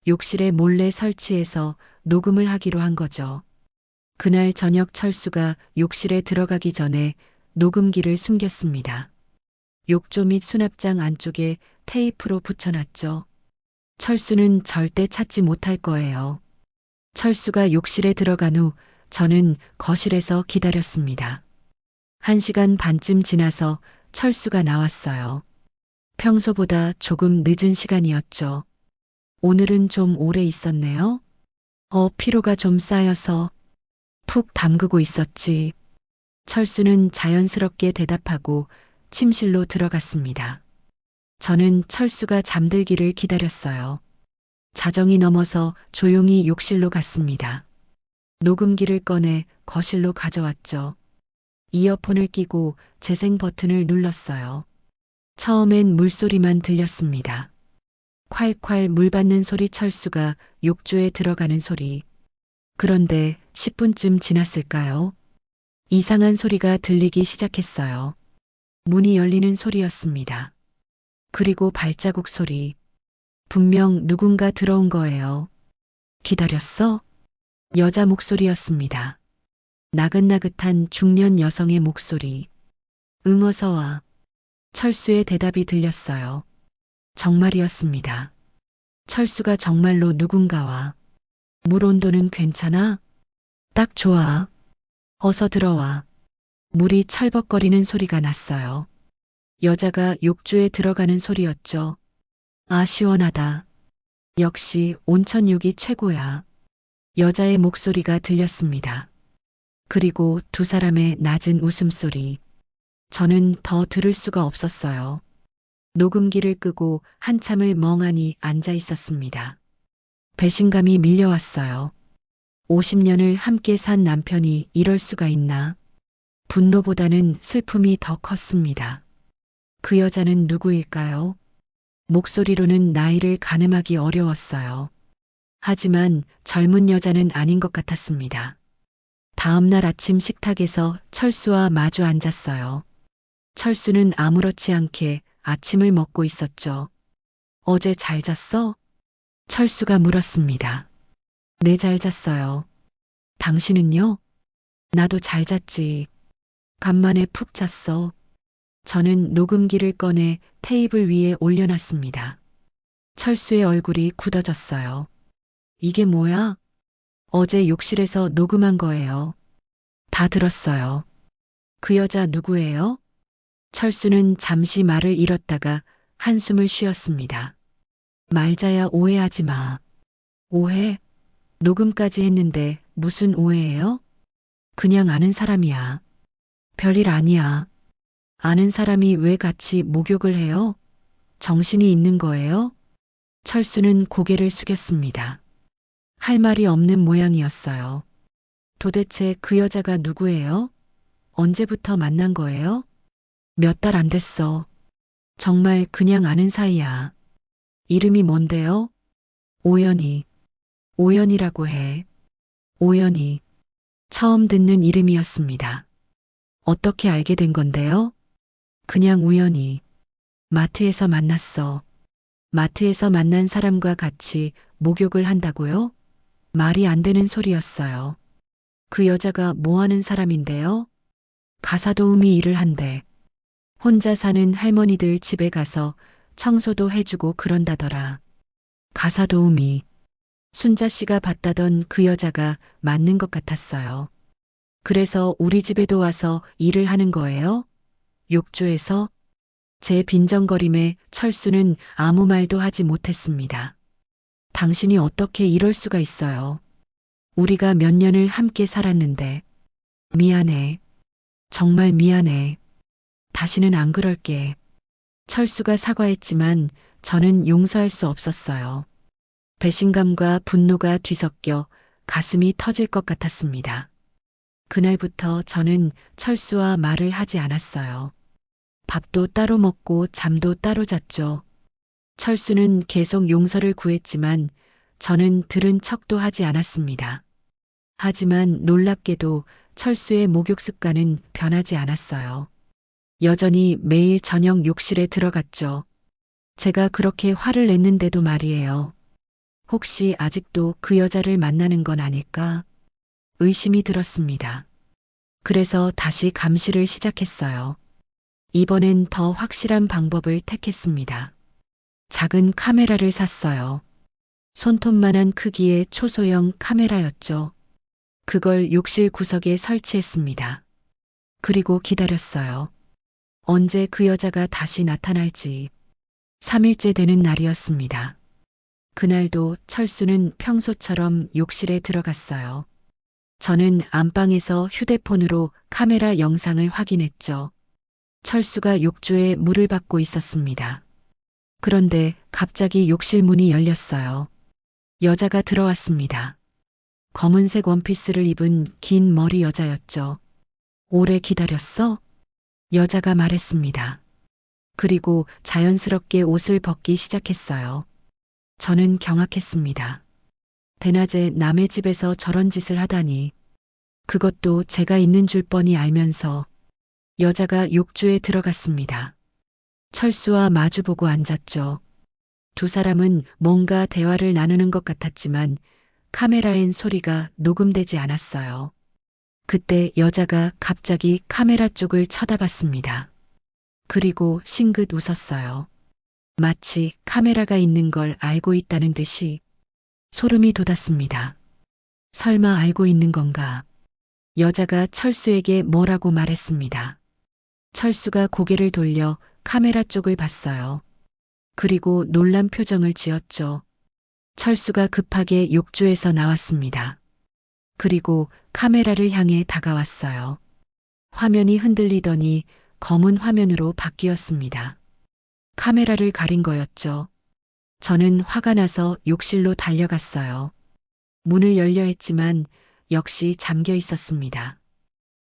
욕실에 몰래 설치해서 녹음을 하기로 한 거죠. 그날 저녁 철수가 욕실에 들어가기 전에 녹음기를 숨겼습니다. 욕조 및 수납장 안쪽에 테이프로 붙여놨죠. 철수는 절대 찾지 못할 거예요. 철수가 욕실에 들어간 후 저는 거실에서 기다렸습니다. 1시간 반쯤 지나서 철수가 나왔어요. 평소보다 조금 늦은 시간이었죠. 오늘은 좀 오래 있었네요. 피로가 좀 쌓여서 푹 담그고 있었지. 철수는 자연스럽게 대답하고 침실로 들어갔습니다. 저는 철수가 잠들기를 기다렸어요. 자정이 넘어서 조용히 욕실로 갔습니다. 녹음기를 꺼내 거실로 가져왔죠. 이어폰을 끼고 재생 버튼을 눌렀어요. 처음엔 물소리만 들렸습니다. 콸콸 물 받는 소리, 철수가 욕조에 들어가는 소리. 그런데 10분쯤 지났을까요? 이상한 소리가 들리기 시작했어요. 문이 열리는 소리였습니다. 그리고 발자국 소리. 분명 누군가 들어온 거예요. 기다렸어? 여자 목소리였습니다. 나긋나긋한 중년 여성의 목소리. 응, 어서 와. 철수의 대답이 들렸어요. 정말이었습니다. 철수가 정말로 누군가와. 물 온도는 괜찮아? 딱 좋아. 어서 들어와. 물이 철벅거리는 소리가 났어요. 여자가 욕조에 들어가는 소리였죠. 아, 시원하다. 역시 온천욕이 최고야. 여자의 목소리가 들렸습니다. 그리고 두 사람의 낮은 웃음소리. 저는 더 들을 수가 없었어요. 녹음기를 끄고 한참을 멍하니 앉아 있었습니다. 배신감이 밀려왔어요. 50년을 함께 산 남편이 이럴 수가 있나? 분노보다는 슬픔이 더 컸습니다. 그 여자는 누구일까요? 목소리로는 나이를 가늠하기 어려웠어요. 하지만 젊은 여자는 아닌 것 같았습니다. 다음 날 아침 식탁에서 철수와 마주 앉았어요. 철수는 아무렇지 않게 아침을 먹고 있었죠. 어제 잘 잤어? 철수가 물었습니다. 네, 잘 잤어요. 당신은요? 나도 잘 잤지. 간만에 푹 잤어. 저는 녹음기를 꺼내 테이블 위에 올려놨습니다. 철수의 얼굴이 굳어졌어요. 이게 뭐야? 어제 욕실에서 녹음한 거예요. 다 들었어요. 그 여자 누구예요? 철수는 잠시 말을 잃었다가 한숨을 쉬었습니다. 말자야 오해하지 마. 오해? 녹음까지 했는데 무슨 오해예요? 그냥 아는 사람이야. 별일 아니야. 아는 사람이 왜 같이 목욕을 해요? 정신이 있는 거예요? 철수는 고개를 숙였습니다. 할 말이 없는 모양이었어요. 도대체 그 여자가 누구예요? 언제부터 만난 거예요? 몇 달 안 됐어. 정말 그냥 아는 사이야. 이름이 뭔데요? 오연이. 오연이라고 해. 오연이. 처음 듣는 이름이었습니다. 어떻게 알게 된 건데요? 그냥 우연히. 마트에서 만났어. 마트에서 만난 사람과 같이 목욕을 한다고요? 말이 안 되는 소리였어요. 그 여자가 뭐 하는 사람인데요? 가사도우미 일을 한대. 혼자 사는 할머니들 집에 가서 청소도 해주고 그런다더라. 가사도우미. 순자 씨가 봤다던 그 여자가 맞는 것 같았어요. 그래서 우리 집에도 와서 일을 하는 거예요? 욕조에서? 제 빈정거림에 철수는 아무 말도 하지 못했습니다. 당신이 어떻게 이럴 수가 있어요? 우리가 몇 년을 함께 살았는데. 미안해. 정말 미안해. 다시는 안 그럴게. 철수가 사과했지만 저는 용서할 수 없었어요. 배신감과 분노가 뒤섞여 가슴이 터질 것 같았습니다. 그날부터 저는 철수와 말을 하지 않았어요. 밥도 따로 먹고 잠도 따로 잤죠. 철수는 계속 용서를 구했지만 저는 들은 척도 하지 않았습니다. 하지만 놀랍게도 철수의 목욕 습관은 변하지 않았어요. 여전히 매일 저녁 욕실에 들어갔죠. 제가 그렇게 화를 냈는데도 말이에요. 혹시 아직도 그 여자를 만나는 건 아닐까? 의심이 들었습니다. 그래서 다시 감시를 시작했어요. 이번엔 더 확실한 방법을 택했습니다. 작은 카메라를 샀어요. 손톱만한 크기의 초소형 카메라였죠. 그걸 욕실 구석에 설치했습니다. 그리고 기다렸어요. 언제 그 여자가 다시 나타날지. 3일째 되는 날이었습니다. 그날도 철수는 평소처럼 욕실에 들어갔어요. 저는 안방에서 휴대폰으로 카메라 영상을 확인했죠. 철수가 욕조에 물을 받고 있었습니다. 그런데 갑자기 욕실 문이 열렸어요. 여자가 들어왔습니다. 검은색 원피스를 입은 긴 머리 여자였죠. 오래 기다렸어? 여자가 말했습니다. 그리고 자연스럽게 옷을 벗기 시작했어요. 저는 경악했습니다. 대낮에 남의 집에서 저런 짓을 하다니. 그것도 제가 있는 줄 뻔히 알면서. 여자가 욕조에 들어갔습니다. 철수와 마주보고 앉았죠. 두 사람은 뭔가 대화를 나누는 것 같았지만 카메라엔 소리가 녹음되지 않았어요. 그때 여자가 갑자기 카메라 쪽을 쳐다봤습니다. 그리고 싱긋 웃었어요. 마치 카메라가 있는 걸 알고 있다는 듯이. 소름이 돋았습니다. 설마 알고 있는 건가? 여자가 철수에게 뭐라고 말했습니다. 철수가 고개를 돌려 카메라 쪽을 봤어요. 그리고 놀란 표정을 지었죠. 철수가 급하게 욕조에서 나왔습니다. 그리고 카메라를 향해 다가왔어요. 화면이 흔들리더니 검은 화면으로 바뀌었습니다. 카메라를 가린 거였죠. 저는 화가 나서 욕실로 달려갔어요. 문을 열려 했지만 역시 잠겨 있었습니다.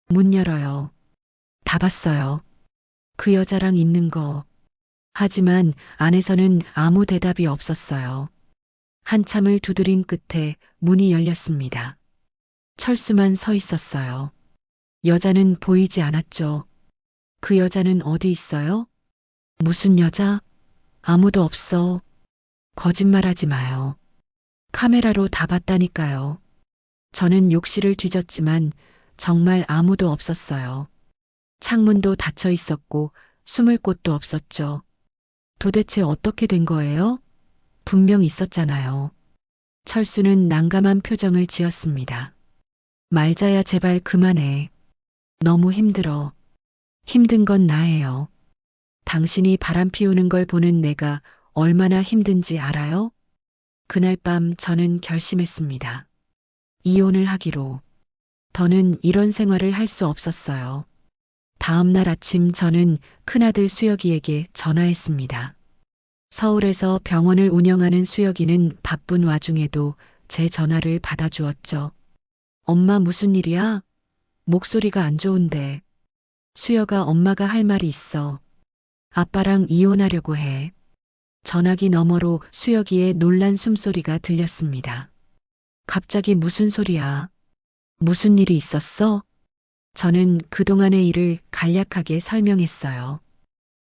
문 열어요. 다 봤어요. 그 여자랑 있는 거. 하지만 안에서는 아무 대답이 없었어요. 한참을 두드린 끝에 문이 열렸습니다. 철수만 서 있었어요. 여자는 보이지 않았죠. 그 여자는 어디 있어요? 무슨 여자? 아무도 없어. 거짓말하지 마요. 카메라로 다 봤다니까요. 저는 욕실을 뒤졌지만 정말 아무도 없었어요. 창문도 닫혀 있었고 숨을 곳도 없었죠. 도대체 어떻게 된 거예요? 분명 있었잖아요. 철수는 난감한 표정을 지었습니다. 말자야 제발 그만해. 너무 힘들어. 힘든 건 나예요. 당신이 바람 피우는 걸 보는 내가 얼마나 힘든지 알아요? 그날 밤 저는 결심했습니다. 이혼을 하기로. 더는 이런 생활을 할 수 없었어요. 다음 날 아침 저는 큰아들 수혁이에게 전화했습니다. 서울에서 병원을 운영하는 수혁이는 바쁜 와중에도 제 전화를 받아주었죠. 엄마 무슨 일이야? 목소리가 안 좋은데. 수혁아 엄마가 할 말이 있어. 아빠랑 이혼하려고 해. 전화기 너머로 수혁이의 놀란 숨소리가 들렸습니다. 갑자기 무슨 소리야? 무슨 일이 있었어? 저는 그동안의 일을 간략하게 설명했어요.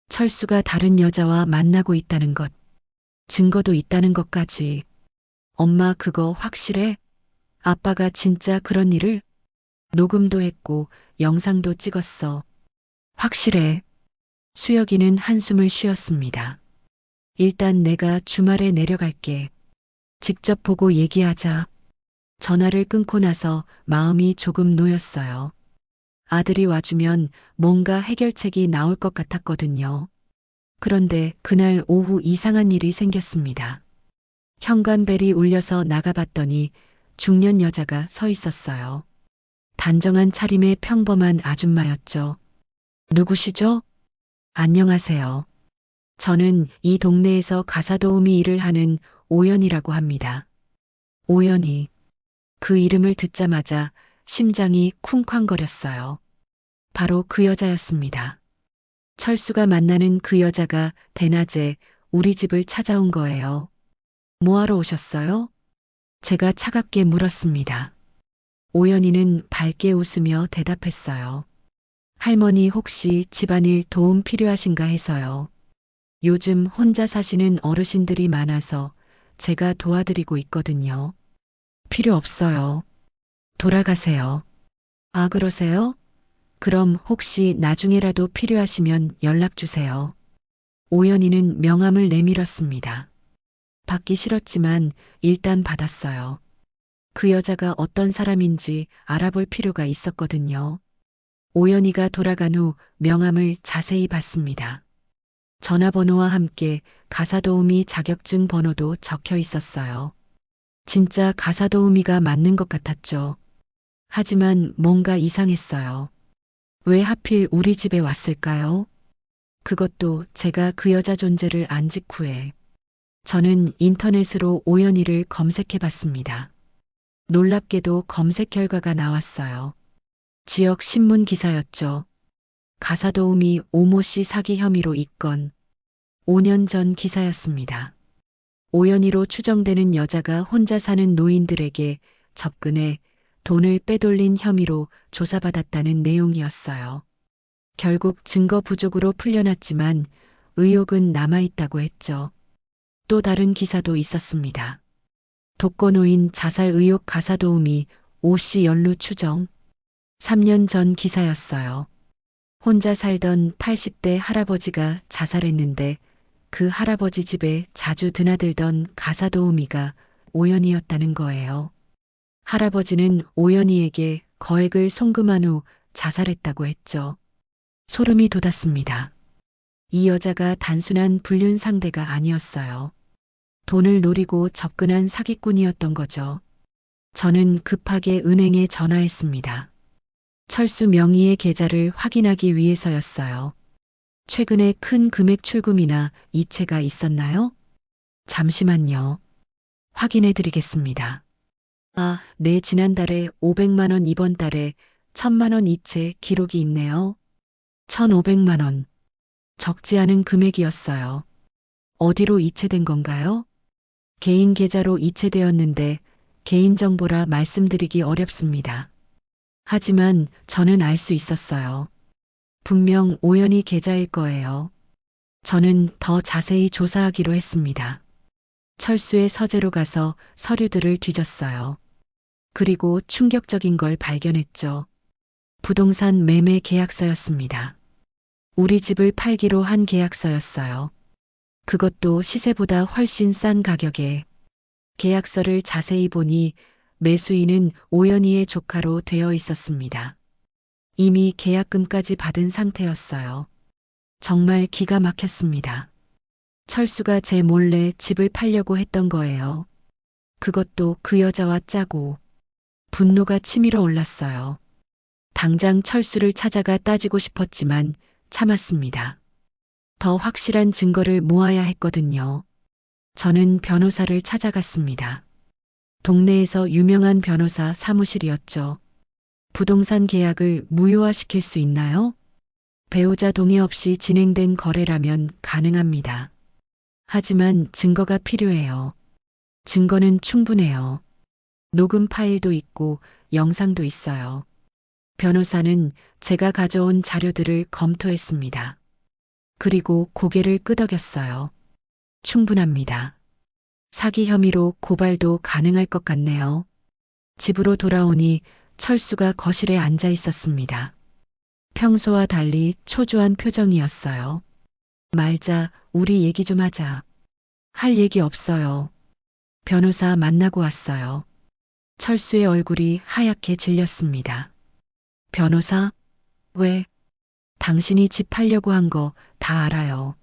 철수가 다른 여자와 만나고 있다는 것, 증거도 있다는 것까지. 엄마 그거 확실해? 아빠가 진짜 그런 일을? 녹음도 했고 영상도 찍었어. 확실해. 수혁이는 한숨을 쉬었습니다. 일단 내가 주말에 내려갈게. 직접 보고 얘기하자. 전화를 끊고 나서 마음이 조금 놓였어요. 아들이 와주면 뭔가 해결책이 나올 것 같았거든요. 그런데 그날 오후 이상한 일이 생겼습니다. 현관벨이 울려서 나가봤더니 중년 여자가 서 있었어요. 단정한 차림의 평범한 아줌마였죠. 누구시죠? 안녕하세요. 저는 이 동네에서 가사도우미 일을 하는 오연이라고 합니다. 오연이. 그 이름을 듣자마자 심장이 쿵쾅거렸어요. 바로 그 여자였습니다. 철수가 만나는 그 여자가 대낮에 우리 집을 찾아온 거예요. 뭐하러 오셨어요? 제가 차갑게 물었습니다. 오연이는 밝게 웃으며 대답했어요. 할머니 혹시 집안일 도움 필요하신가 해서요. 요즘 혼자 사시는 어르신들이 많아서 제가 도와드리고 있거든요. 필요 없어요. 돌아가세요. 아, 그러세요? 그럼 혹시 나중에라도 필요하시면 연락 주세요. 오연이는 명함을 내밀었습니다. 받기 싫었지만 일단 받았어요. 그 여자가 어떤 사람인지 알아볼 필요가 있었거든요. 오연이가 돌아간 후 명함을 자세히 봤습니다. 전화번호와 함께 가사도우미 자격증 번호도 적혀 있었어요. 진짜 가사도우미가 맞는 것 같았죠. 하지만 뭔가 이상했어요. 왜 하필 우리 집에 왔을까요? 그것도 제가 그 여자 존재를 안 직후에. 저는 인터넷으로 오연이를 검색해 봤습니다. 놀랍게도 검색 결과가 나왔어요. 지역 신문 기사였죠. 가사도우미 오모 씨 사기 혐의로 입건. 5년 전 기사였습니다. 오연이로 추정되는 여자가 혼자 사는 노인들에게 접근해 돈을 빼돌린 혐의로 조사받았다는 내용이었어요. 결국 증거 부족으로 풀려났지만 의혹은 남아있다고 했죠. 또 다른 기사도 있었습니다. 독거노인 자살 의혹 가사도우미 오 씨 연루 추정. 3년 전 기사였어요. 혼자 살던 80대 할아버지가 자살했는데 그 할아버지 집에 자주 드나들던 가사도우미가 오연이었다는 거예요. 할아버지는 오연이에게 거액을 송금한 후 자살했다고 했죠. 소름이 돋았습니다. 이 여자가 단순한 불륜 상대가 아니었어요. 돈을 노리고 접근한 사기꾼이었던 거죠. 저는 급하게 은행에 전화했습니다. 철수 명의의 계좌를 확인하기 위해서였어요. 최근에 큰 금액 출금이나 이체가 있었나요? 잠시만요. 확인해 드리겠습니다. 아, 네, 지난달에 500만 원, 이번 달에 1000만 원 이체 기록이 있네요. 1500만 원. 적지 않은 금액이었어요. 어디로 이체된 건가요? 개인 계좌로 이체되었는데 개인정보라 말씀드리기 어렵습니다. 하지만 저는 알 수 있었어요. 분명 오연이 계좌일 거예요. 저는 더 자세히 조사하기로 했습니다. 철수의 서재로 가서 서류들을 뒤졌어요. 그리고 충격적인 걸 발견했죠. 부동산 매매 계약서였습니다. 우리 집을 팔기로 한 계약서였어요. 그것도 시세보다 훨씬 싼 가격에. 계약서를 자세히 보니 매수인은 오연희의 조카로 되어 있었습니다. 이미 계약금까지 받은 상태였어요. 정말 기가 막혔습니다. 철수가 제 몰래 집을 팔려고 했던 거예요. 그것도 그 여자와 짜고. 분노가 치밀어 올랐어요. 당장 철수를 찾아가 따지고 싶었지만 참았습니다. 더 확실한 증거를 모아야 했거든요. 저는 변호사를 찾아갔습니다. 동네에서 유명한 변호사 사무실이었죠. 부동산 계약을 무효화시킬 수 있나요? 배우자 동의 없이 진행된 거래라면 가능합니다. 하지만 증거가 필요해요. 증거는 충분해요. 녹음 파일도 있고 영상도 있어요. 변호사는 제가 가져온 자료들을 검토했습니다. 그리고 고개를 끄덕였어요. 충분합니다. 사기 혐의로 고발도 가능할 것 같네요. 집으로 돌아오니 철수가 거실에 앉아 있었습니다. 평소와 달리 초조한 표정이었어요. 말자, 우리 얘기 좀 하자. 할 얘기 없어요. 변호사 만나고 왔어요. 철수의 얼굴이 하얗게 질렸습니다. 변호사? 왜? 당신이 집 팔려고 한 거 다 알아요.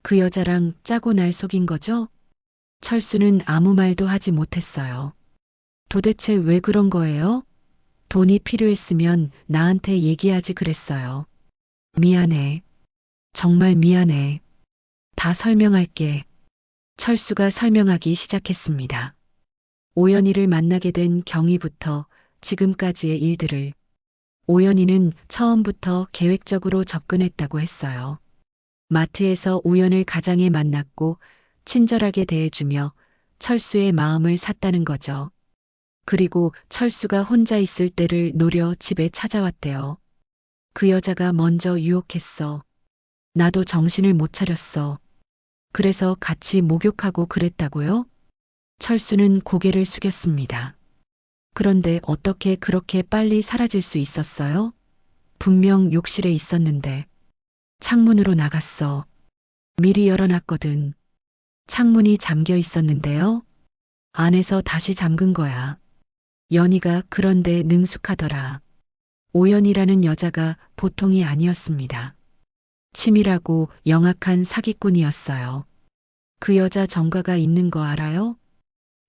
그 여자랑 짜고 날 속인 거죠? 철수는 아무 말도 하지 못했어요. 도대체 왜 그런 거예요? 돈이 필요했으면 나한테 얘기하지 그랬어요. 미안해. 정말 미안해. 다 설명할게. 철수가 설명하기 시작했습니다. 오연희를 만나게 된 경위부터 지금까지의 일들을. 오연희는 처음부터 계획적으로 접근했다고 했어요. 마트에서 우연을 가장에 만났고 친절하게 대해주며 철수의 마음을 샀다는 거죠. 그리고 철수가 혼자 있을 때를 노려 집에 찾아왔대요. 그 여자가 먼저 유혹했어. 나도 정신을 못 차렸어. 그래서 같이 목욕하고 그랬다고요? 철수는 고개를 숙였습니다. 그런데 어떻게 그렇게 빨리 사라질 수 있었어요? 분명 욕실에 있었는데. 창문으로 나갔어. 미리 열어놨거든. 창문이 잠겨 있었는데요. 안에서 다시 잠근 거야. 연희가 그런데 능숙하더라. 오연이라는 여자가 보통이 아니었습니다. 치밀하고 영악한 사기꾼이었어요. 그 여자 전과가 있는 거 알아요?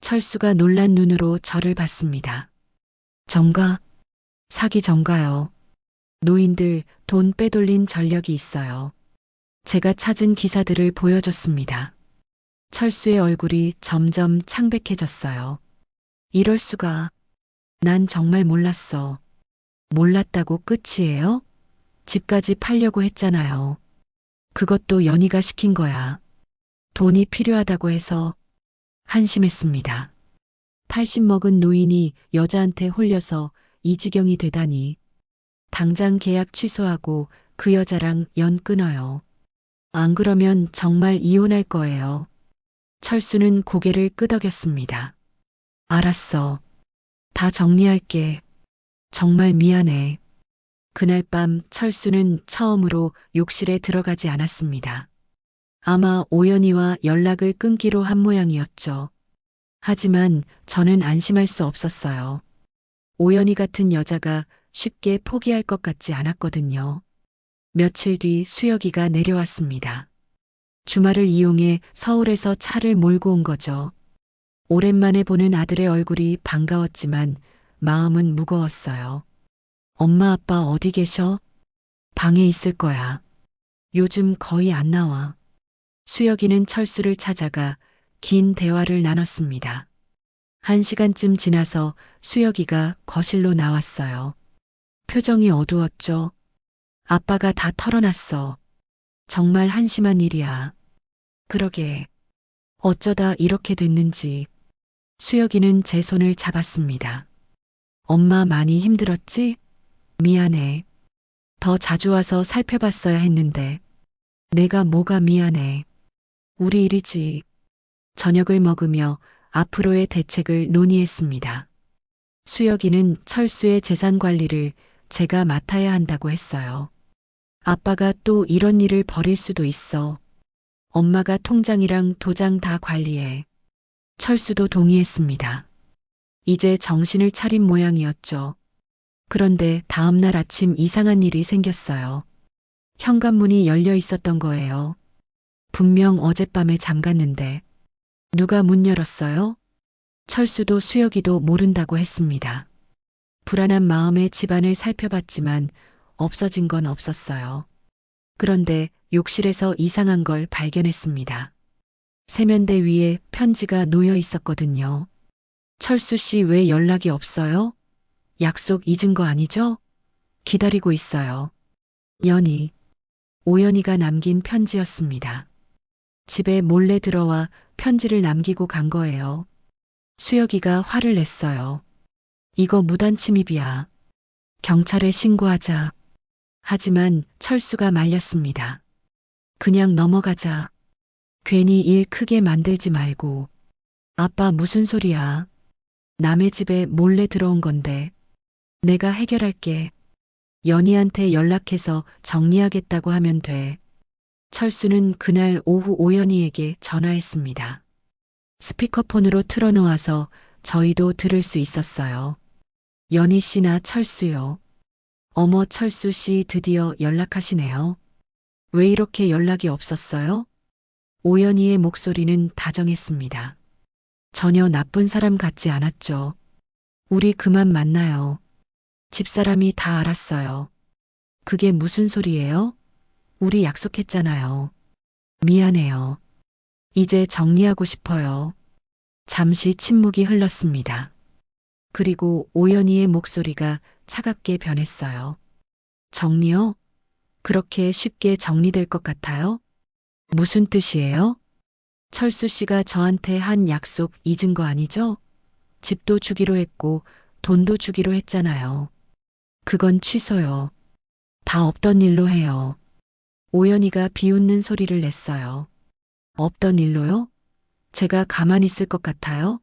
철수가 놀란 눈으로 저를 봤습니다. 전과? 사기 전과요. 노인들 돈 빼돌린 전력이 있어요. 제가 찾은 기사들을 보여줬습니다. 철수의 얼굴이 점점 창백해졌어요. 이럴 수가. 난 정말 몰랐어. 몰랐다고 끝이에요? 집까지 팔려고 했잖아요. 그것도 연희가 시킨 거야. 돈이 필요하다고 해서 한심했습니다. 80 먹은 노인이 여자한테 홀려서 이 지경이 되다니. 당장 계약 취소하고 그 여자랑 연 끊어요. 안 그러면 정말 이혼할 거예요. 철수는 고개를 끄덕였습니다. 알았어. 다 정리할게. 정말 미안해. 그날 밤 철수는 처음으로 욕실에 들어가지 않았습니다. 아마 오연희와 연락을 끊기로 한 모양이었죠. 하지만 저는 안심할 수 없었어요. 오연희 같은 여자가 쉽게 포기할 것 같지 않았거든요. 며칠 뒤 수혁이가 내려왔습니다. 주말을 이용해 서울에서 차를 몰고 온 거죠. 오랜만에 보는 아들의 얼굴이 반가웠지만 마음은 무거웠어요. 엄마 아빠 어디 계셔? 방에 있을 거야. 요즘 거의 안 나와. 수혁이는 철수를 찾아가 긴 대화를 나눴습니다. 1시간쯤 지나서 수혁이가 거실로 나왔어요. 표정이 어두웠죠. 아빠가 다 털어놨어. 정말 한심한 일이야. 그러게. 어쩌다 이렇게 됐는지. 수혁이는 제 손을 잡았습니다. 엄마 많이 힘들었지? 미안해. 더 자주 와서 살펴봤어야 했는데. 내가 뭐가 미안해. 우리 일이지. 저녁을 먹으며 앞으로의 대책을 논의했습니다. 수혁이는 철수의 재산 관리를 제가 맡아야 한다고 했어요. 아빠가 또 이런 일을 벌일 수도 있어. 엄마가 통장이랑 도장 다 관리해. 철수도 동의했습니다. 이제 정신을 차린 모양이었죠. 그런데 다음날 아침 이상한 일이 생겼어요. 현관문이 열려 있었던 거예요. 분명 어젯밤에 잠갔는데 누가 문 열었어요? 철수도 수혁이도 모른다고 했습니다. 불안한 마음에 집안을 살펴봤지만 없어진 건 없었어요. 그런데 욕실에서 이상한 걸 발견했습니다. 세면대 위에 편지가 놓여 있었거든요. 철수 씨 왜 연락이 없어요? 약속 잊은 거 아니죠? 기다리고 있어요. 연희. 오연희가 남긴 편지였습니다. 집에 몰래 들어와 편지를 남기고 간 거예요. 수혁이가 화를 냈어요. 이거 무단 침입이야. 경찰에 신고하자. 하지만 철수가 말렸습니다. 그냥 넘어가자. 괜히 일 크게 만들지 말고. 아빠 무슨 소리야. 남의 집에 몰래 들어온 건데. 내가 해결할게. 연희한테 연락해서 정리하겠다고 하면 돼. 철수는 그날 오후 오연희에게 전화했습니다. 스피커폰으로 틀어놓아서 저희도 들을 수 있었어요. 연희 씨나 철수요. 어머 철수 씨 드디어 연락하시네요. 왜 이렇게 연락이 없었어요? 오연희의 목소리는 다정했습니다. 전혀 나쁜 사람 같지 않았죠. 우리 그만 만나요. 집사람이 다 알았어요. 그게 무슨 소리예요? 우리 약속했잖아요. 미안해요. 이제 정리하고 싶어요. 잠시 침묵이 흘렀습니다. 그리고 오연희의 목소리가 차갑게 변했어요. 정리요? 그렇게 쉽게 정리될 것 같아요? 무슨 뜻이에요? 철수 씨가 저한테 한 약속 잊은 거 아니죠? 집도 주기로 했고 돈도 주기로 했잖아요. 그건 취소요. 다 없던 일로 해요. 오연희가 비웃는 소리를 냈어요. 없던 일로요? 제가 가만히 있을 것 같아요?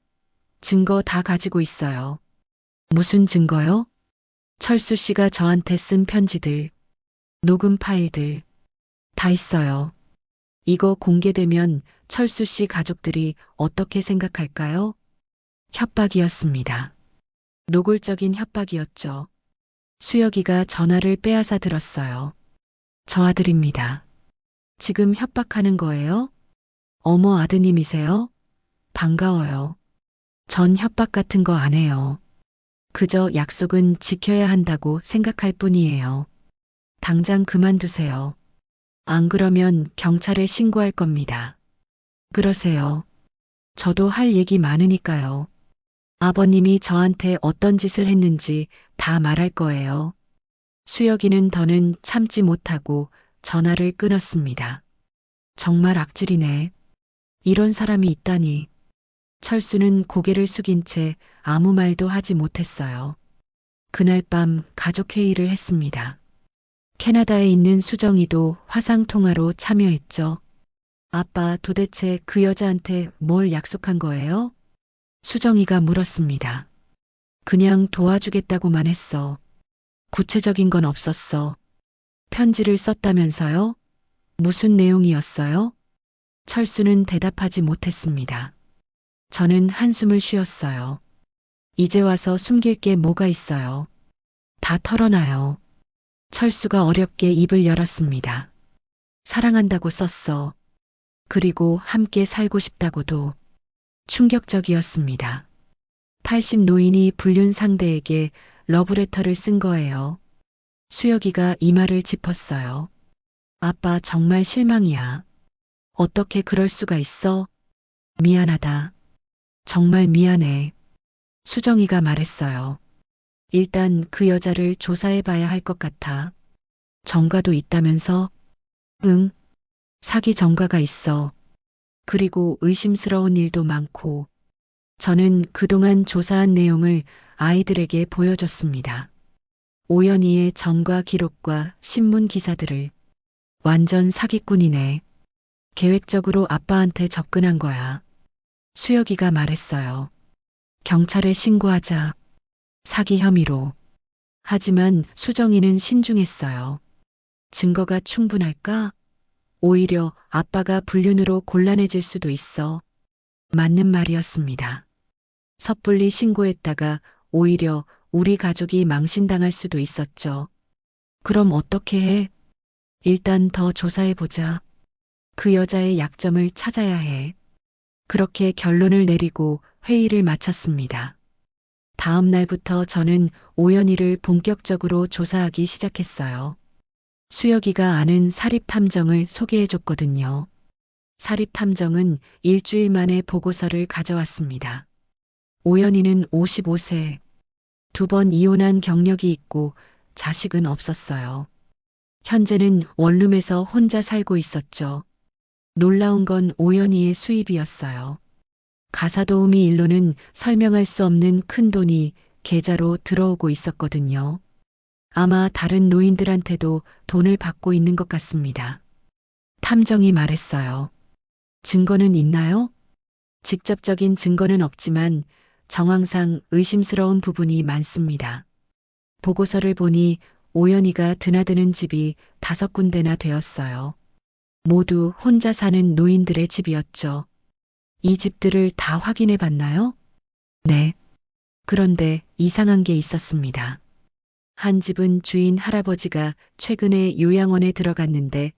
증거 다 가지고 있어요. 무슨 증거요? 철수 씨가 저한테 쓴 편지들, 녹음 파일들, 다 있어요. 이거 공개되면 철수 씨 가족들이 어떻게 생각할까요? 협박이었습니다. 노골적인 협박이었죠. 수혁이가 전화를 빼앗아 들었어요. 저 아들입니다. 지금 협박하는 거예요? 어머 아드님이세요? 반가워요. 전 협박 같은 거 안 해요. 그저 약속은 지켜야 한다고 생각할 뿐이에요. 당장 그만두세요. 안 그러면 경찰에 신고할 겁니다. 그러세요. 저도 할 얘기 많으니까요. 아버님이 저한테 어떤 짓을 했는지 다 말할 거예요. 수혁이는 더는 참지 못하고 전화를 끊었습니다. 정말 악질이네. 이런 사람이 있다니. 철수는 고개를 숙인 채 아무 말도 하지 못했어요. 그날 밤 가족회의를 했습니다. 캐나다에 있는 수정이도 화상통화로 참여했죠. 아빠 도대체 그 여자한테 뭘 약속한 거예요? 수정이가 물었습니다. 그냥 도와주겠다고만 했어. 구체적인 건 없었어. 편지를 썼다면서요? 무슨 내용이었어요? 철수는 대답하지 못했습니다. 저는 한숨을 쉬었어요. 이제 와서 숨길 게 뭐가 있어요. 다 털어놔요. 철수가 어렵게 입을 열었습니다. 사랑한다고 썼어. 그리고 함께 살고 싶다고도. 충격적이었습니다. 80 노인이 불륜 상대에게 러브레터를 쓴 거예요. 수혁이가 이마를 짚었어요. 아빠 정말 실망이야. 어떻게 그럴 수가 있어? 미안하다. 정말 미안해. 수정이가 말했어요. 일단 그 여자를 조사해 봐야 할 것 같아. 전과도 있다면서? 응. 사기 전과가 있어. 그리고 의심스러운 일도 많고. 저는 그동안 조사한 내용을 아이들에게 보여줬습니다. 오연희의 전과 기록과 신문 기사들을. 완전 사기꾼이네. 계획적으로 아빠한테 접근한 거야. 수혁이가 말했어요. 경찰에 신고하자. 사기 혐의로. 하지만 수정이는 신중했어요. 증거가 충분할까? 오히려 아빠가 불륜으로 곤란해질 수도 있어. 맞는 말이었습니다. 섣불리 신고했다가 오히려 우리 가족이 망신당할 수도 있었죠. 그럼 어떻게 해? 일단 더 조사해보자. 그 여자의 약점을 찾아야 해. 그렇게 결론을 내리고 회의를 마쳤습니다. 다음 날부터 저는 오연희를 본격적으로 조사하기 시작했어요. 수혁이가 아는 사립탐정을 소개해줬거든요. 사립탐정은 일주일 만에 보고서를 가져왔습니다. 오연희는 55세, 2번 이혼한 경력이 있고 자식은 없었어요. 현재는 원룸에서 혼자 살고 있었죠. 놀라운 건 오연희의 수입이었어요. 가사도우미 일로는 설명할 수 없는 큰 돈이 계좌로 들어오고 있었거든요. 아마 다른 노인들한테도 돈을 받고 있는 것 같습니다. 탐정이 말했어요. 증거는 있나요? 직접적인 증거는 없지만 정황상 의심스러운 부분이 많습니다. 보고서를 보니 오연희가 드나드는 집이 5군데나 되었어요. 모두 혼자 사는 노인들의 집이었죠. 이 집들을 다 확인해 봤나요? 네. 그런데 이상한 게 있었습니다. 한 집은 주인 할아버지가 최근에 요양원에 들어갔는데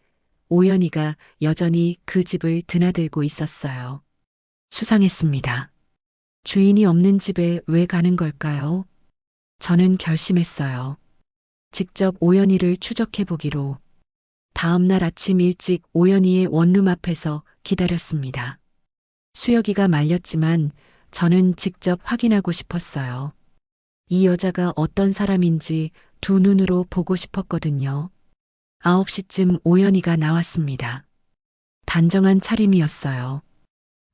오연희가 여전히 그 집을 드나들고 있었어요. 수상했습니다. 주인이 없는 집에 왜 가는 걸까요? 저는 결심했어요. 직접 오연희를 추적해 보기로. 다음 날 아침 일찍 오연희의 원룸 앞에서 기다렸습니다. 수혁이가 말렸지만 저는 직접 확인하고 싶었어요. 이 여자가 어떤 사람인지 두 눈으로 보고 싶었거든요. 9시쯤 오연희가 나왔습니다. 단정한 차림이었어요.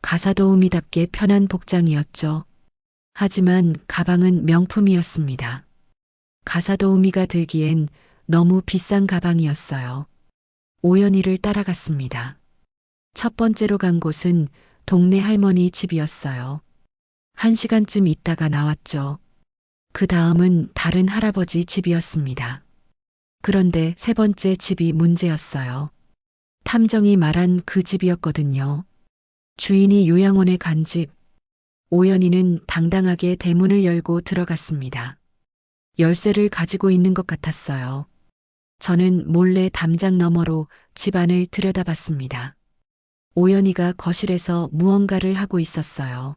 가사도우미답게 편한 복장이었죠. 하지만 가방은 명품이었습니다. 가사도우미가 들기엔 너무 비싼 가방이었어요. 오연희를 따라갔습니다. 첫 번째로 간 곳은 동네 할머니 집이었어요. 1시간쯤 있다가 나왔죠. 그 다음은 다른 할아버지 집이었습니다. 그런데 세 번째 집이 문제였어요. 탐정이 말한 그 집이었거든요. 주인이 요양원에 간 집. 오연희는 당당하게 대문을 열고 들어갔습니다. 열쇠를 가지고 있는 것 같았어요. 저는 몰래 담장 너머로 집 안을 들여다봤습니다. 오연희가 거실에서 무언가를 하고 있었어요.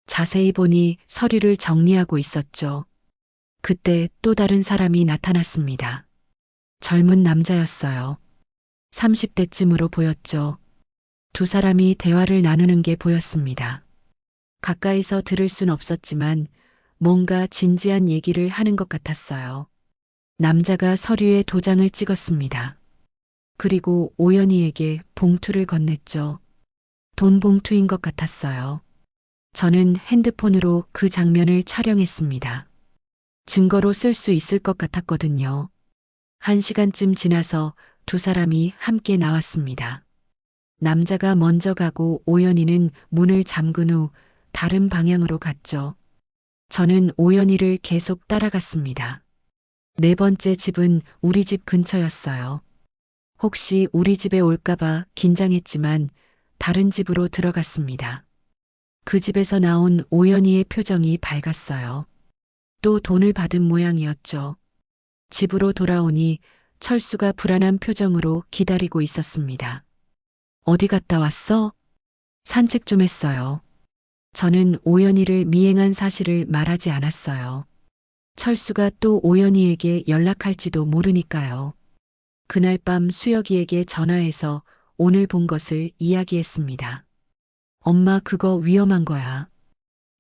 자세히 보니 서류를 정리하고 있었죠. 그때 또 다른 사람이 나타났습니다. 젊은 남자였어요. 30대쯤으로 보였죠. 두 사람이 대화를 나누는 게 보였습니다. 가까이서 들을 순 없었지만 뭔가 진지한 얘기를 하는 것 같았어요. 남자가 서류에 도장을 찍었습니다. 그리고 오연희에게 봉투를 건넸죠. 돈 봉투인 것 같았어요. 저는 핸드폰으로 그 장면을 촬영했습니다. 증거로 쓸 수 있을 것 같았거든요. 1시간쯤 지나서 두 사람이 함께 나왔습니다. 남자가 먼저 가고 오연희는 문을 잠근 후 다른 방향으로 갔죠. 저는 오연희를 계속 따라갔습니다. 네 번째 집은 우리 집 근처였어요. 혹시 우리 집에 올까봐 긴장했지만 다른 집으로 들어갔습니다. 그 집에서 나온 오연희의 표정이 밝았어요. 또 돈을 받은 모양이었죠. 집으로 돌아오니 철수가 불안한 표정으로 기다리고 있었습니다. 어디 갔다 왔어? 산책 좀 했어요. 저는 오연희를 미행한 사실을 말하지 않았어요. 철수가 또 오연희에게 연락할지도 모르니까요. 그날 밤 수혁이에게 전화해서 오늘 본 것을 이야기했습니다. 엄마 그거 위험한 거야.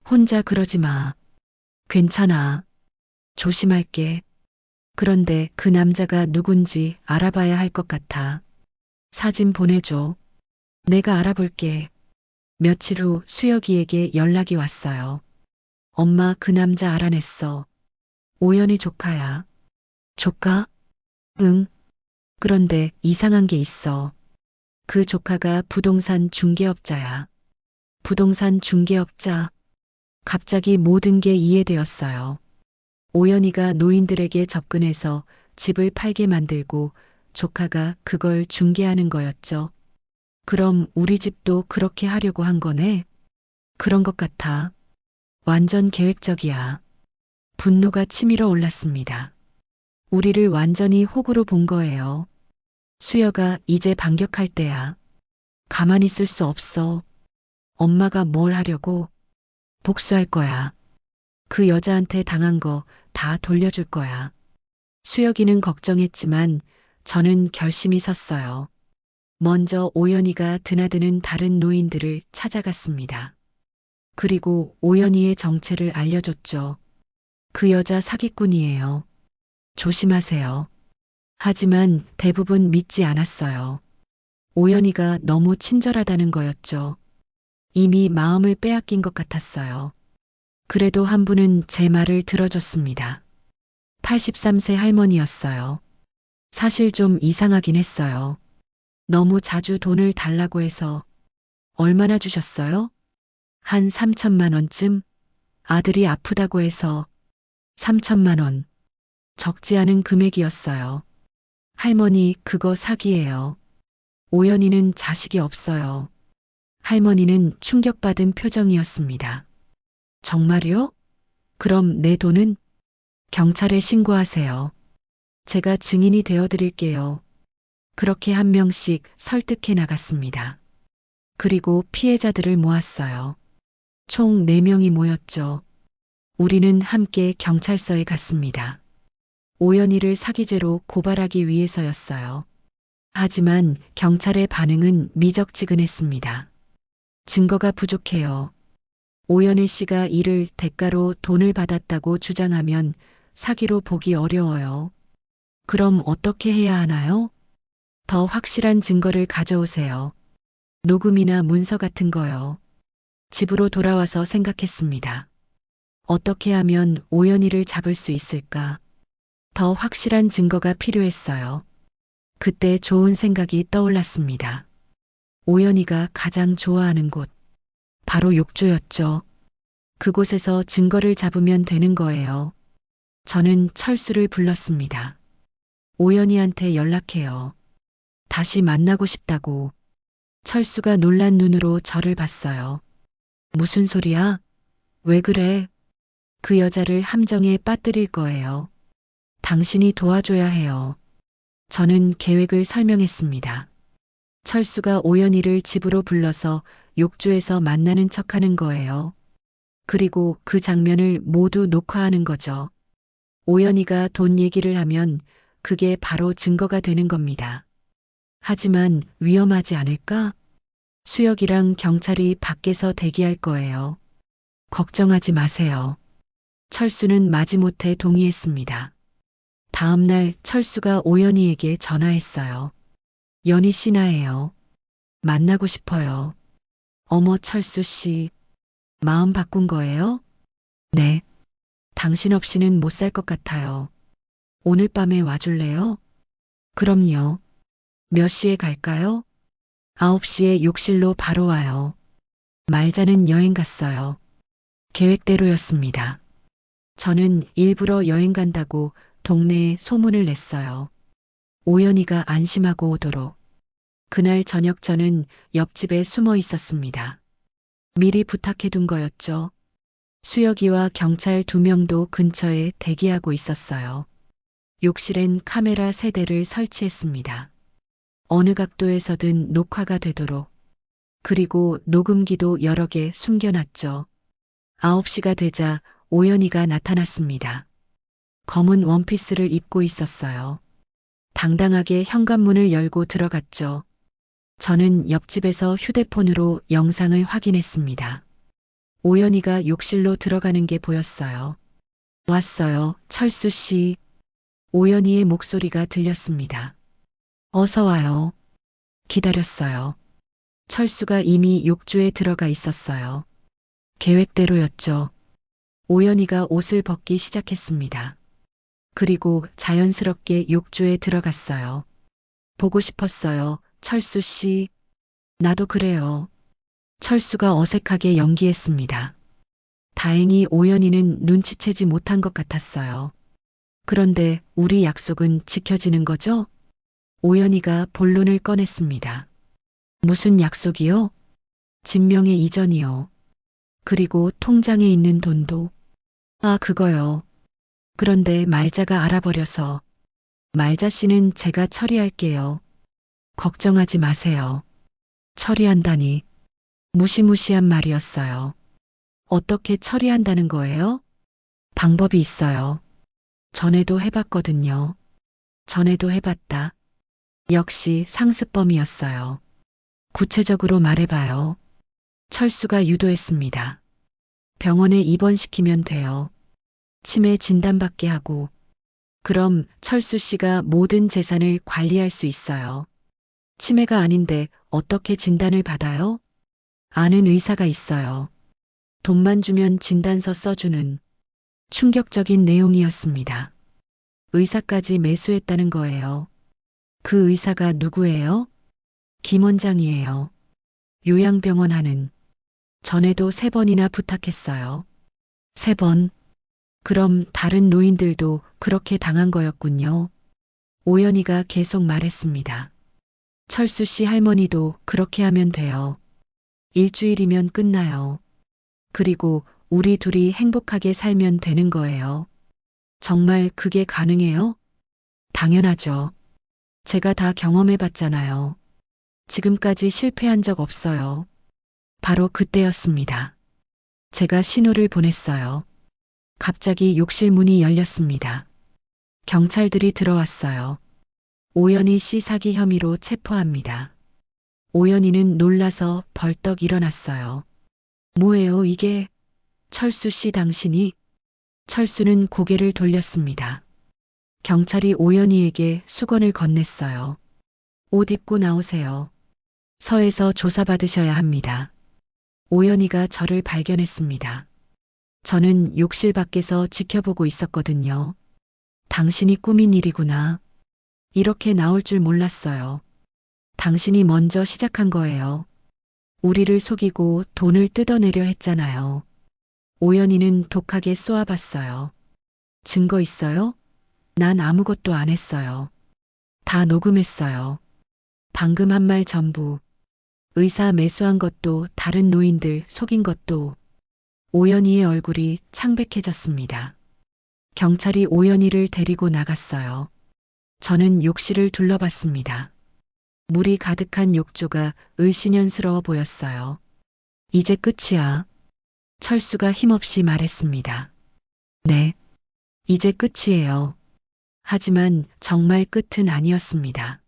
혼자 그러지 마. 괜찮아. 조심할게. 그런데 그 남자가 누군지 알아봐야 할 것 같아. 사진 보내줘. 내가 알아볼게. 며칠 후 수혁이에게 연락이 왔어요. 엄마 그 남자 알아냈어. 오연희 조카야. 조카? 응. 그런데 이상한 게 있어. 그 조카가 부동산 중개업자야. 부동산 중개업자. 갑자기 모든 게 이해되었어요. 오연희가 노인들에게 접근해서 집을 팔게 만들고 조카가 그걸 중개하는 거였죠. 그럼 우리 집도 그렇게 하려고 한 거네? 그런 것 같아. 완전 계획적이야. 분노가 치밀어 올랐습니다. 우리를 완전히 호구로 본 거예요. 수여가 이제 반격할 때야. 가만히 있을 수 없어. 엄마가 뭘 하려고? 복수할 거야. 그 여자한테 당한 거 다 돌려줄 거야. 수혁이는 걱정했지만 저는 결심이 섰어요. 먼저 오연희가 드나드는 다른 노인들을 찾아갔습니다. 그리고 오연희의 정체를 알려줬죠. 그 여자 사기꾼이에요. 조심하세요. 하지만 대부분 믿지 않았어요. 오연희가 너무 친절하다는 거였죠. 이미 마음을 빼앗긴 것 같았어요. 그래도 한 분은 제 말을 들어줬습니다. 83세 할머니였어요. 사실 좀 이상하긴 했어요. 너무 자주 돈을 달라고 해서. 얼마나 주셨어요? 한 3천만 원쯤? 아들이 아프다고 해서. 3천만 원. 적지 않은 금액이었어요. 할머니, 그거 사기예요. 오연희는 자식이 없어요. 할머니는 충격받은 표정이었습니다. 정말요? 그럼 내 돈은? 경찰에 신고하세요. 제가 증인이 되어 드릴게요. 그렇게 한 명씩 설득해 나갔습니다. 그리고 피해자들을 모았어요. 총 4명이 모였죠. 우리는 함께 경찰서에 갔습니다. 오연희를 사기죄로 고발하기 위해서였어요. 하지만 경찰의 반응은 미적지근했습니다. 증거가 부족해요. 오연희 씨가 이를 대가로 돈을 받았다고 주장하면 사기로 보기 어려워요. 그럼 어떻게 해야 하나요? 더 확실한 증거를 가져오세요. 녹음이나 문서 같은 거요. 집으로 돌아와서 생각했습니다. 어떻게 하면 오연희를 잡을 수 있을까? 더 확실한 증거가 필요했어요. 그때 좋은 생각이 떠올랐습니다. 오연희가 가장 좋아하는 곳. 바로 욕조였죠. 그곳에서 증거를 잡으면 되는 거예요. 저는 철수를 불렀습니다. 오연희한테 연락해요. 다시 만나고 싶다고. 철수가 놀란 눈으로 저를 봤어요. 무슨 소리야? 왜 그래? 그 여자를 함정에 빠뜨릴 거예요. 당신이 도와줘야 해요. 저는 계획을 설명했습니다. 철수가 오연희를 집으로 불러서 욕조에서 만나는 척하는 거예요. 그리고 그 장면을 모두 녹화하는 거죠. 오연희가 돈 얘기를 하면 그게 바로 증거가 되는 겁니다. 하지만 위험하지 않을까? 수혁이랑 경찰이 밖에서 대기할 거예요. 걱정하지 마세요. 철수는 마지못해 동의했습니다. 다음 날 철수가 오연희에게 전화했어요. 연희 씨 나예요. 만나고 싶어요. 어머 철수 씨, 마음 바꾼 거예요? 네. 당신 없이는 못 살 것 같아요. 오늘 밤에 와줄래요? 그럼요. 몇 시에 갈까요? 9시에 욕실로 바로 와요. 말자는 여행 갔어요. 계획대로였습니다. 저는 일부러 여행 간다고 동네에 소문을 냈어요. 오연희가 안심하고 오도록. 그날 저녁 저는 옆집에 숨어 있었습니다. 미리 부탁해둔 거였죠. 수혁이와 경찰 2명도 근처에 대기하고 있었어요. 욕실엔 카메라 3대를 설치했습니다. 어느 각도에서든 녹화가 되도록. 그리고 녹음기도 여러 개 숨겨놨죠. 9시가 되자 오연희가 나타났습니다. 검은 원피스를 입고 있었어요. 당당하게 현관문을 열고 들어갔죠. 저는 옆집에서 휴대폰으로 영상을 확인했습니다. 오연희가 욕실로 들어가는 게 보였어요. 왔어요, 철수 씨. 오연희의 목소리가 들렸습니다. 어서 와요. 기다렸어요. 철수가 이미 욕조에 들어가 있었어요. 계획대로였죠. 오연희가 옷을 벗기 시작했습니다. 그리고 자연스럽게 욕조에 들어갔어요. 보고 싶었어요, 철수 씨. 나도 그래요. 철수가 어색하게 연기했습니다. 다행히 오연이는 눈치채지 못한 것 같았어요. 그런데 우리 약속은 지켜지는 거죠? 오연이가 본론을 꺼냈습니다. 무슨 약속이요? 진명의 이전이요. 그리고 통장에 있는 돈도. 아, 그거요. 그런데 말자가 알아버려서. 말자 씨는 제가 처리할게요. 걱정하지 마세요. 처리한다니. 무시무시한 말이었어요. 어떻게 처리한다는 거예요? 방법이 있어요. 전에도 해봤거든요. 전에도 해봤다. 역시 상습범이었어요. 구체적으로 말해봐요. 철수가 유도했습니다. 병원에 입원시키면 돼요. 치매 진단받게 하고. 그럼 철수 씨가 모든 재산을 관리할 수 있어요. 치매가 아닌데 어떻게 진단을 받아요? 아는 의사가 있어요. 돈만 주면 진단서 써주는. 충격적인 내용이었습니다. 의사까지 매수했다는 거예요. 그 의사가 누구예요? 김 원장이에요. 요양병원 하는. 전에도 3번이나 부탁했어요. 3번. 그럼 다른 노인들도 그렇게 당한 거였군요. 오연이가 계속 말했습니다. 철수 씨 할머니도 그렇게 하면 돼요. 일주일이면 끝나요. 그리고 우리 둘이 행복하게 살면 되는 거예요. 정말 그게 가능해요? 당연하죠. 제가 다 경험해 봤잖아요. 지금까지 실패한 적 없어요. 바로 그때였습니다. 제가 신호를 보냈어요. 갑자기 욕실 문이 열렸습니다. 경찰들이 들어왔어요. 오연희 씨 사기 혐의로 체포합니다. 오연희는 놀라서 벌떡 일어났어요. 뭐예요, 이게? 철수 씨 당신이? 철수는 고개를 돌렸습니다. 경찰이 오연희에게 수건을 건넸어요. 옷 입고 나오세요. 서에서 조사받으셔야 합니다. 오연희가 저를 발견했습니다. 저는 욕실 밖에서 지켜보고 있었거든요. 당신이 꾸민 일이구나. 이렇게 나올 줄 몰랐어요. 당신이 먼저 시작한 거예요. 우리를 속이고 돈을 뜯어내려 했잖아요. 오연희는 독하게 쏘아봤어요. 증거 있어요? 난 아무것도 안 했어요. 다 녹음했어요. 방금 한 말 전부. 의사 매수한 것도 다른 노인들 속인 것도. 오연희의 얼굴이 창백해졌습니다. 경찰이 오연희를 데리고 나갔어요. 저는 욕실을 둘러봤습니다. 물이 가득한 욕조가 을씨년스러워 보였어요. 이제 끝이야. 철수가 힘없이 말했습니다. 네. 이제 끝이에요. 하지만 정말 끝은 아니었습니다.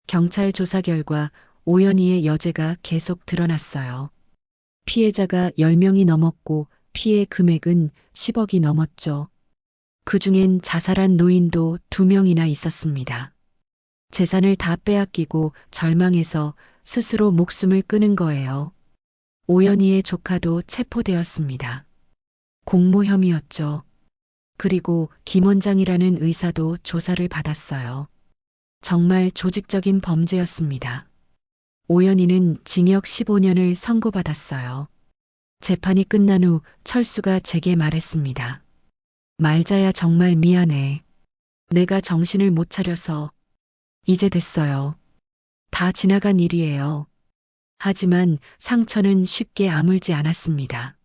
경찰 조사 결과 오연희의 여죄가 계속 드러났어요. 피해자가 10명이 넘었고 피해 금액은 10억이 넘었죠. 그중엔 자살한 노인도 2명이나 있었습니다. 재산을 다 빼앗기고 절망해서 스스로 목숨을 끊은 거예요. 오연희의 조카도 체포되었습니다. 공모 혐의였죠. 그리고 김 원장이라는 의사도 조사를 받았어요. 정말 조직적인 범죄였습니다. 오연희는 징역 15년을 선고받았어요. 재판이 끝난 후 철수가 제게 말했습니다. 말자야 정말 미안해. 내가 정신을 못 차려서. 이제 됐어요. 다 지나간 일이에요. 하지만 상처는 쉽게 아물지 않았습니다.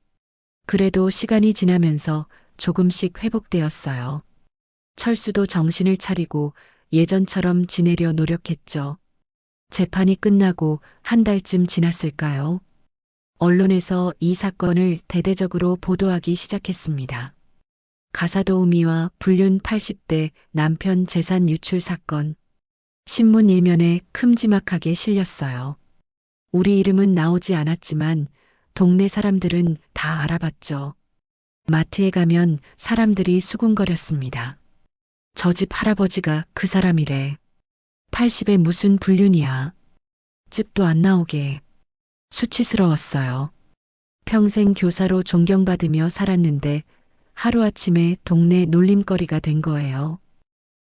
그래도 시간이 지나면서 조금씩 회복되었어요. 철수도 정신을 차리고 예전처럼 지내려 노력했죠. 재판이 끝나고 한 달쯤 지났을까요? 언론에서 이 사건을 대대적으로 보도하기 시작했습니다. 가사도우미와 불륜 80대 남편 재산 유출 사건. 신문 일면에 큼지막하게 실렸어요. 우리 이름은 나오지 않았지만 동네 사람들은 다 알아봤죠. 마트에 가면 사람들이 수군거렸습니다. 저 집 할아버지가 그 사람이래. 80에 무슨 불륜이야. 집도 안 나오게. 수치스러웠어요. 평생 교사로 존경받으며 살았는데 하루아침에 동네 놀림거리가 된 거예요.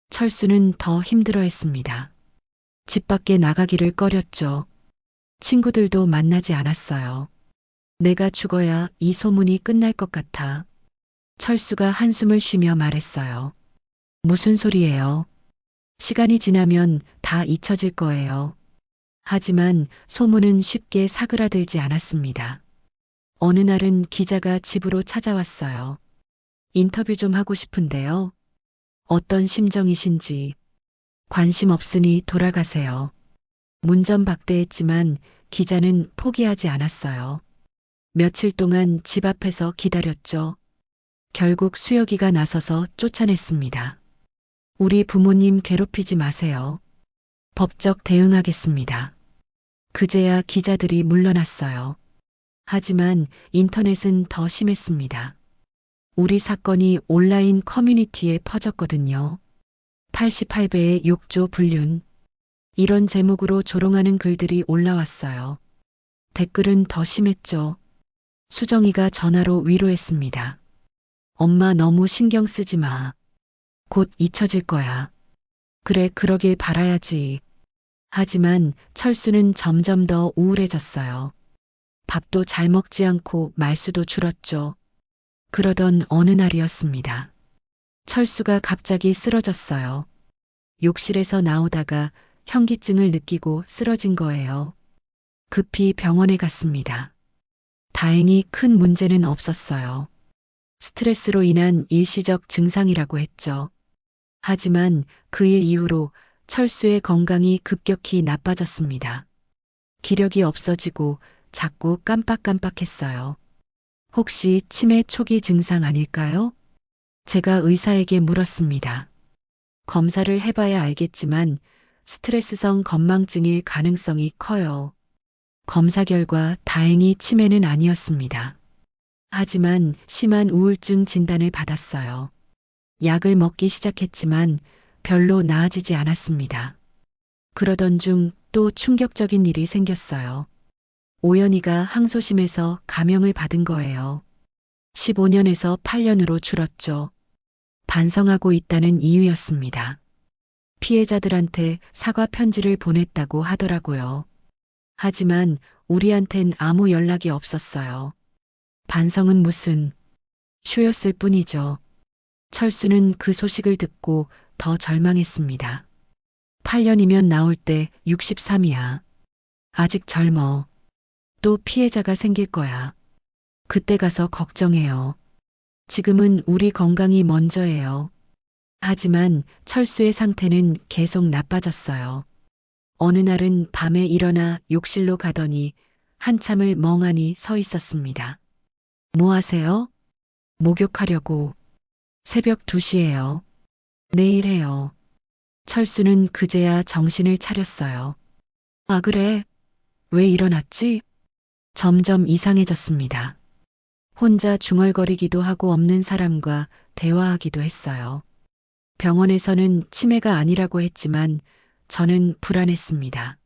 철수는 더 힘들어했습니다. 집 밖에 나가기를 꺼렸죠. 친구들도 만나지 않았어요. 내가 죽어야 이 소문이 끝날 것 같아. 철수가 한숨을 쉬며 말했어요. 무슨 소리예요? 시간이 지나면 다 잊혀질 거예요. 하지만 소문은 쉽게 사그라들지 않았습니다. 어느 날은 기자가 집으로 찾아왔어요. 인터뷰 좀 하고 싶은데요. 어떤 심정이신지. 관심 없으니 돌아가세요. 문전박대했지만 기자는 포기하지 않았어요. 며칠 동안 집 앞에서 기다렸죠. 결국 수혁이가 나서서 쫓아냈습니다. 우리 부모님 괴롭히지 마세요. 법적 대응하겠습니다. 그제야 기자들이 물러났어요. 하지만 인터넷은 더 심했습니다. 우리 사건이 온라인 커뮤니티에 퍼졌거든요. 88배의 욕조 불륜. 이런 제목으로 조롱하는 글들이 올라왔어요. 댓글은 더 심했죠. 수정이가 전화로 위로했습니다. 엄마 너무 신경 쓰지 마. 곧 잊혀질 거야. 그래, 그러길 바라야지. 하지만 철수는 점점 더 우울해졌어요. 밥도 잘 먹지 않고 말수도 줄었죠. 그러던 어느 날이었습니다. 철수가 갑자기 쓰러졌어요. 욕실에서 나오다가 현기증을 느끼고 쓰러진 거예요. 급히 병원에 갔습니다. 다행히 큰 문제는 없었어요. 스트레스로 인한 일시적 증상이라고 했죠. 하지만 그 일 이후로 철수의 건강이 급격히 나빠졌습니다. 기력이 없어지고 자꾸 깜빡깜빡했어요. 혹시 치매 초기 증상 아닐까요? 제가 의사에게 물었습니다. 검사를 해봐야 알겠지만 스트레스성 건망증일 가능성이 커요. 검사 결과 다행히 치매는 아니었습니다. 하지만 심한 우울증 진단을 받았어요. 약을 먹기 시작했지만 별로 나아지지 않았습니다. 그러던 중 또 충격적인 일이 생겼어요. 오연이가 항소심에서 감형을 받은 거예요. 15년에서 8년으로 줄었죠. 반성하고 있다는 이유였습니다. 피해자들한테 사과 편지를 보냈다고 하더라고요. 하지만 우리한텐 아무 연락이 없었어요. 반성은 무슨 쇼였을 뿐이죠. 철수는 그 소식을 듣고 더 절망했습니다. 8년이면 나올 때 63이야. 아직 젊어. 또 피해자가 생길 거야. 그때 가서 걱정해요. 지금은 우리 건강이 먼저예요. 하지만 철수의 상태는 계속 나빠졌어요. 어느 날은 밤에 일어나 욕실로 가더니 한참을 멍하니 서 있었습니다. 뭐 하세요? 목욕하려고. 새벽 2시예요. 내일 해요. 철수는 그제야 정신을 차렸어요. 아, 그래? 왜 일어났지? 점점 이상해졌습니다. 혼자 중얼거리기도 하고 없는 사람과 대화하기도 했어요. 병원에서는 치매가 아니라고 했지만 저는 불안했습니다.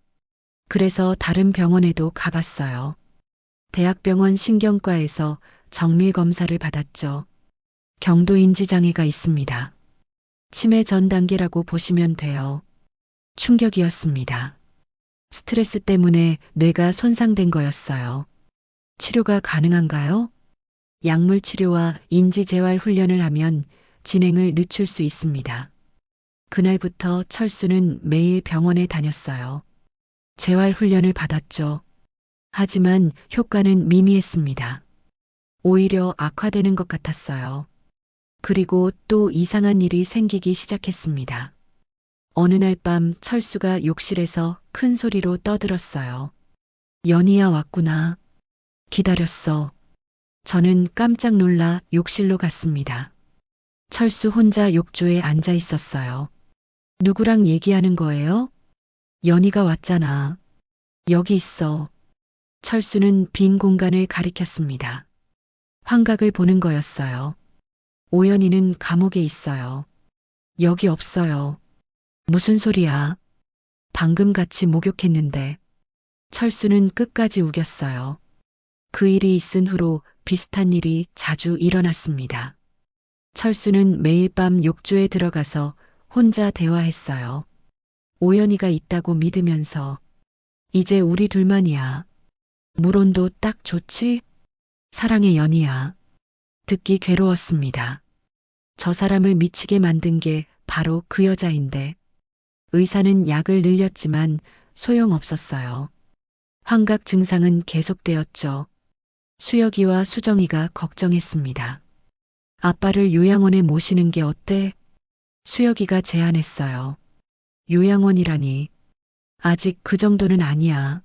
그래서 다른 병원에도 가봤어요. 대학병원 신경과에서 정밀 검사를 받았죠. 경도인지장애가 있습니다. 치매 전 단계라고 보시면 돼요. 충격이었습니다. 스트레스 때문에 뇌가 손상된 거였어요. 치료가 가능한가요? 약물 치료와 인지 재활 훈련을 하면 진행을 늦출 수 있습니다. 그날부터 철수는 매일 병원에 다녔어요. 재활 훈련을 받았죠. 하지만 효과는 미미했습니다. 오히려 악화되는 것 같았어요. 그리고 또 이상한 일이 생기기 시작했습니다. 어느 날 밤 철수가 욕실에서 큰 소리로 떠들었어요. 연희야 왔구나. 기다렸어. 저는 깜짝 놀라 욕실로 갔습니다. 철수 혼자 욕조에 앉아 있었어요. 누구랑 얘기하는 거예요? 연희가 왔잖아. 여기 있어. 철수는 빈 공간을 가리켰습니다. 환각을 보는 거였어요. 오연희는 감옥에 있어요. 여기 없어요. 무슨 소리야? 방금 같이 목욕했는데. 철수는 끝까지 우겼어요. 그 일이 있은 후로 비슷한 일이 자주 일어났습니다. 철수는 매일 밤 욕조에 들어가서 혼자 대화했어요. 오연희가 있다고 믿으면서 이제 우리 둘만이야. 물 온도 딱 좋지? 사랑의 연이야. 듣기 괴로웠습니다. 저 사람을 미치게 만든 게 바로 그 여자인데 의사는 약을 늘렸지만 소용없었어요. 환각 증상은 계속되었죠. 수혁이와 수정이가 걱정했습니다. 아빠를 요양원에 모시는 게 어때? 수혁이가 제안했어요. 요양원이라니. 아직 그 정도는 아니야.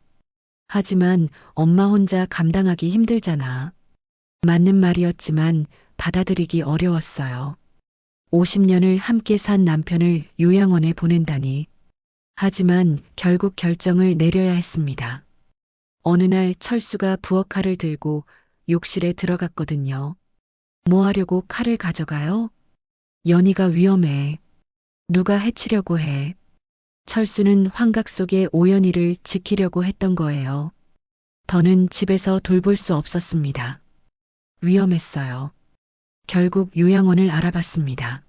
하지만 엄마 혼자 감당하기 힘들잖아. 맞는 말이었지만 받아들이기 어려웠어요. 50년을 함께 산 남편을 요양원에 보낸다니. 하지만 결국 결정을 내려야 했습니다. 어느 날 철수가 부엌칼을 들고 욕실에 들어갔거든요. 뭐 하려고 칼을 가져가요? 연희가 위험해. 누가 해치려고 해. 철수는 환각 속의 오연희를 지키려고 했던 거예요. 더는 집에서 돌볼 수 없었습니다. 위험했어요. 결국 요양원을 알아봤습니다.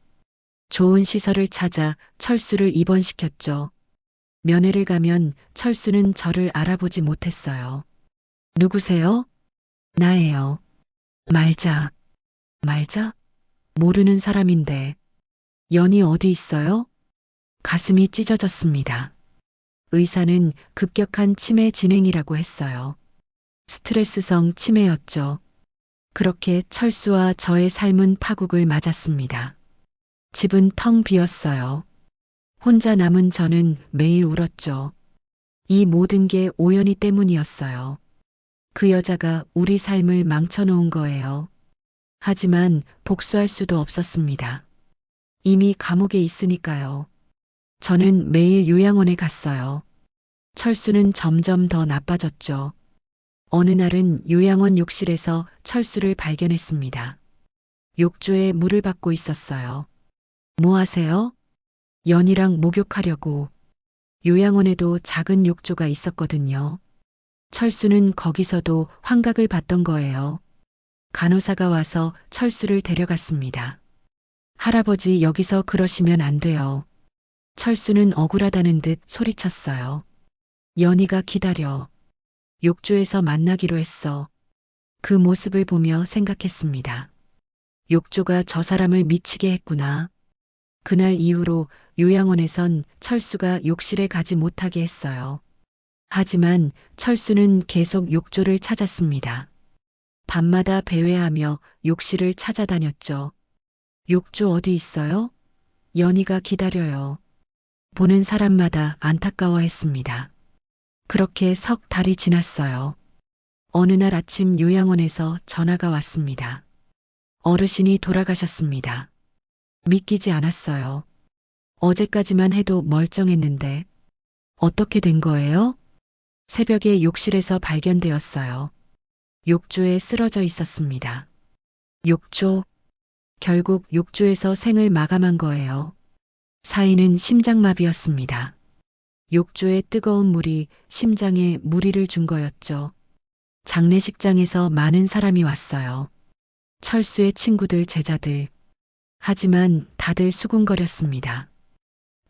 좋은 시설을 찾아 철수를 입원시켰죠. 면회를 가면 철수는 저를 알아보지 못했어요. 누구세요? 나예요. 말자. 말자? 모르는 사람인데. 연이 어디 있어요? 가슴이 찢어졌습니다. 의사는 급격한 치매 진행이라고 했어요. 스트레스성 치매였죠. 그렇게 철수와 저의 삶은 파국을 맞았습니다. 집은 텅 비었어요. 혼자 남은 저는 매일 울었죠. 이 모든 게 오연희 때문이었어요. 그 여자가 우리 삶을 망쳐놓은 거예요. 하지만 복수할 수도 없었습니다. 이미 감옥에 있으니까요. 저는 매일 요양원에 갔어요. 철수는 점점 더 나빠졌죠. 어느 날은 요양원 욕실에서 철수를 발견했습니다. 욕조에 물을 받고 있었어요. 뭐 하세요? 연희랑 목욕하려고. 요양원에도 작은 욕조가 있었거든요. 철수는 거기서도 환각을 받던 거예요. 간호사가 와서 철수를 데려갔습니다. 할아버지 여기서 그러시면 안 돼요. 철수는 억울하다는 듯 소리쳤어요. 연희가 기다려. 욕조에서 만나기로 했어. 그 모습을 보며 생각했습니다. 욕조가 저 사람을 미치게 했구나. 그날 이후로 요양원에선 철수가 욕실에 가지 못하게 했어요. 하지만 철수는 계속 욕조를 찾았습니다. 밤마다 배회하며 욕실을 찾아다녔죠. 욕조 어디 있어요? 연희가 기다려요. 보는 사람마다 안타까워했습니다. 그렇게 석 달이 지났어요. 어느 날 아침 요양원에서 전화가 왔습니다. 어르신이 돌아가셨습니다. 믿기지 않았어요. 어제까지만 해도 멀쩡했는데 어떻게 된 거예요? 새벽에 욕실에서 발견되었어요. 욕조에 쓰러져 있었습니다. 욕조, 결국 욕조에서 생을 마감한 거예요. 사인은 심장마비였습니다. 욕조의 뜨거운 물이 심장에 무리를 준 거였죠. 장례식장에서 많은 사람이 왔어요. 철수의 친구들, 제자들. 하지만 다들 수군거렸습니다.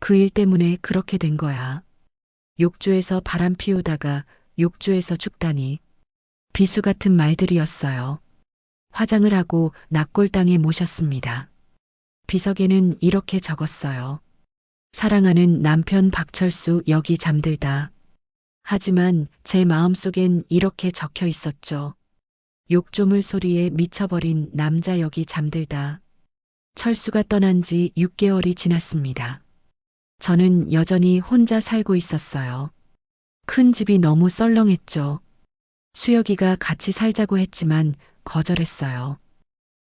그 일 때문에 그렇게 된 거야. 욕조에서 바람 피우다가 욕조에서 죽다니. 비수 같은 말들이었어요. 화장을 하고 납골당에 모셨습니다. 비석에는 이렇게 적었어요. 사랑하는 남편 박철수 여기 잠들다. 하지만 제 마음속엔 이렇게 적혀 있었죠. 욕조물 소리에 미쳐버린 남자 여기 잠들다. 철수가 떠난 지 6개월이 지났습니다. 저는 여전히 혼자 살고 있었어요. 큰 집이 너무 썰렁했죠. 수혁이가 같이 살자고 했지만 거절했어요.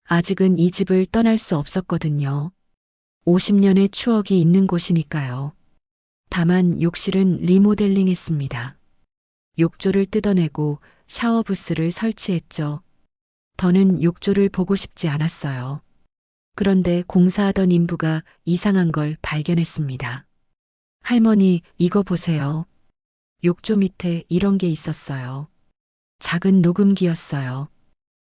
아직은 이 집을 떠날 수 없었거든요. 50년의 추억이 있는 곳이니까요. 다만 욕실은 리모델링 했습니다. 욕조를 뜯어내고 샤워 부스를 설치했죠. 더는 욕조를 보고 싶지 않았어요. 그런데 공사하던 인부가 이상한 걸 발견했습니다. 할머니, 이거 보세요. 욕조 밑에 이런 게 있었어요. 작은 녹음기였어요.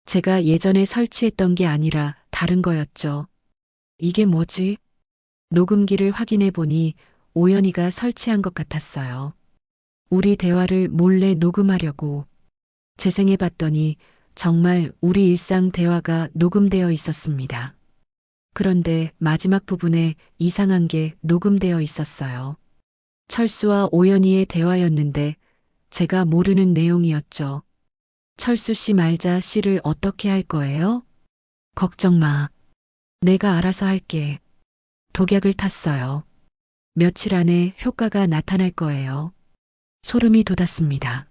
제가 예전에 설치했던 게 아니라 다른 거였죠. 이게 뭐지? 녹음기를 확인해 보니 오연희가 설치한 것 같았어요. 우리 대화를 몰래 녹음하려고. 재생해 봤더니 정말 우리 일상 대화가 녹음되어 있었습니다. 그런데 마지막 부분에 이상한 게 녹음되어 있었어요. 철수와 오연희의 대화였는데 제가 모르는 내용이었죠. 철수 씨 말자 씨를 어떻게 할 거예요? 걱정 마. 내가 알아서 할게. 독약을 탔어요. 며칠 안에 효과가 나타날 거예요. 소름이 돋았습니다.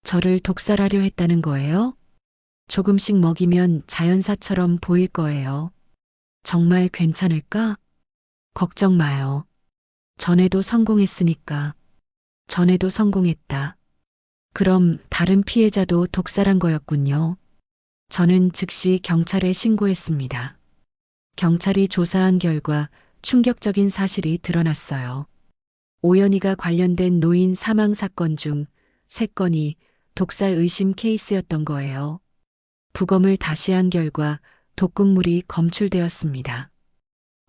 저를 독살하려 했다는 거예요? 조금씩 먹이면 자연사처럼 보일 거예요. 정말 괜찮을까? 걱정 마요. 전에도 성공했으니까. 전에도 성공했다. 그럼 다른 피해자도 독살한 거였군요. 저는 즉시 경찰에 신고했습니다. 경찰이 조사한 결과 충격적인 사실이 드러났어요. 오연희가 관련된 노인 사망 사건 중 3건이 독살 의심 케이스였던 거예요. 부검을 다시 한 결과 독극물이 검출되었습니다.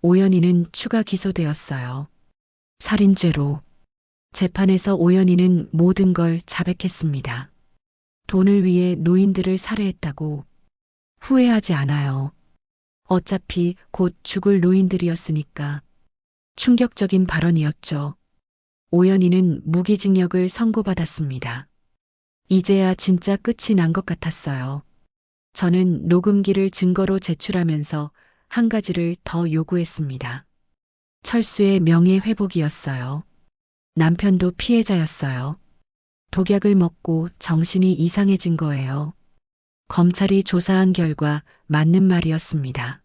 오연희는 추가 기소되었어요. 살인죄로. 재판에서 오연희는 모든 걸 자백했습니다. 돈을 위해 노인들을 살해했다고. 후회하지 않아요. 어차피 곧 죽을 노인들이었으니까. 충격적인 발언이었죠. 오연희는 무기징역을 선고받았습니다. 이제야 진짜 끝이 난 것 같았어요. 저는 녹음기를 증거로 제출하면서 한 가지를 더 요구했습니다. 철수의 명예 회복이었어요. 남편도 피해자였어요. 독약을 먹고 정신이 이상해진 거예요. 검찰이 조사한 결과 맞는 말이었습니다.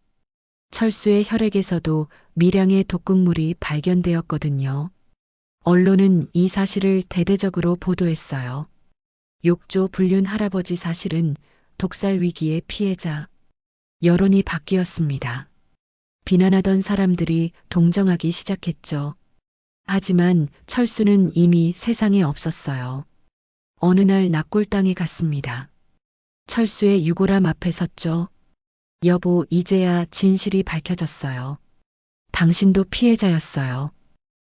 철수의 혈액에서도 미량의 독극물이 발견되었거든요. 언론은 이 사실을 대대적으로 보도했어요. 욕조 불륜 할아버지 사실은 독살 위기의 피해자. 여론이 바뀌었습니다. 비난하던 사람들이 동정하기 시작했죠. 하지만 철수는 이미 세상에 없었어요. 어느 날 납골당에 갔습니다. 철수의 유골함 앞에 섰죠. 여보, 이제야 진실이 밝혀졌어요. 당신도 피해자였어요.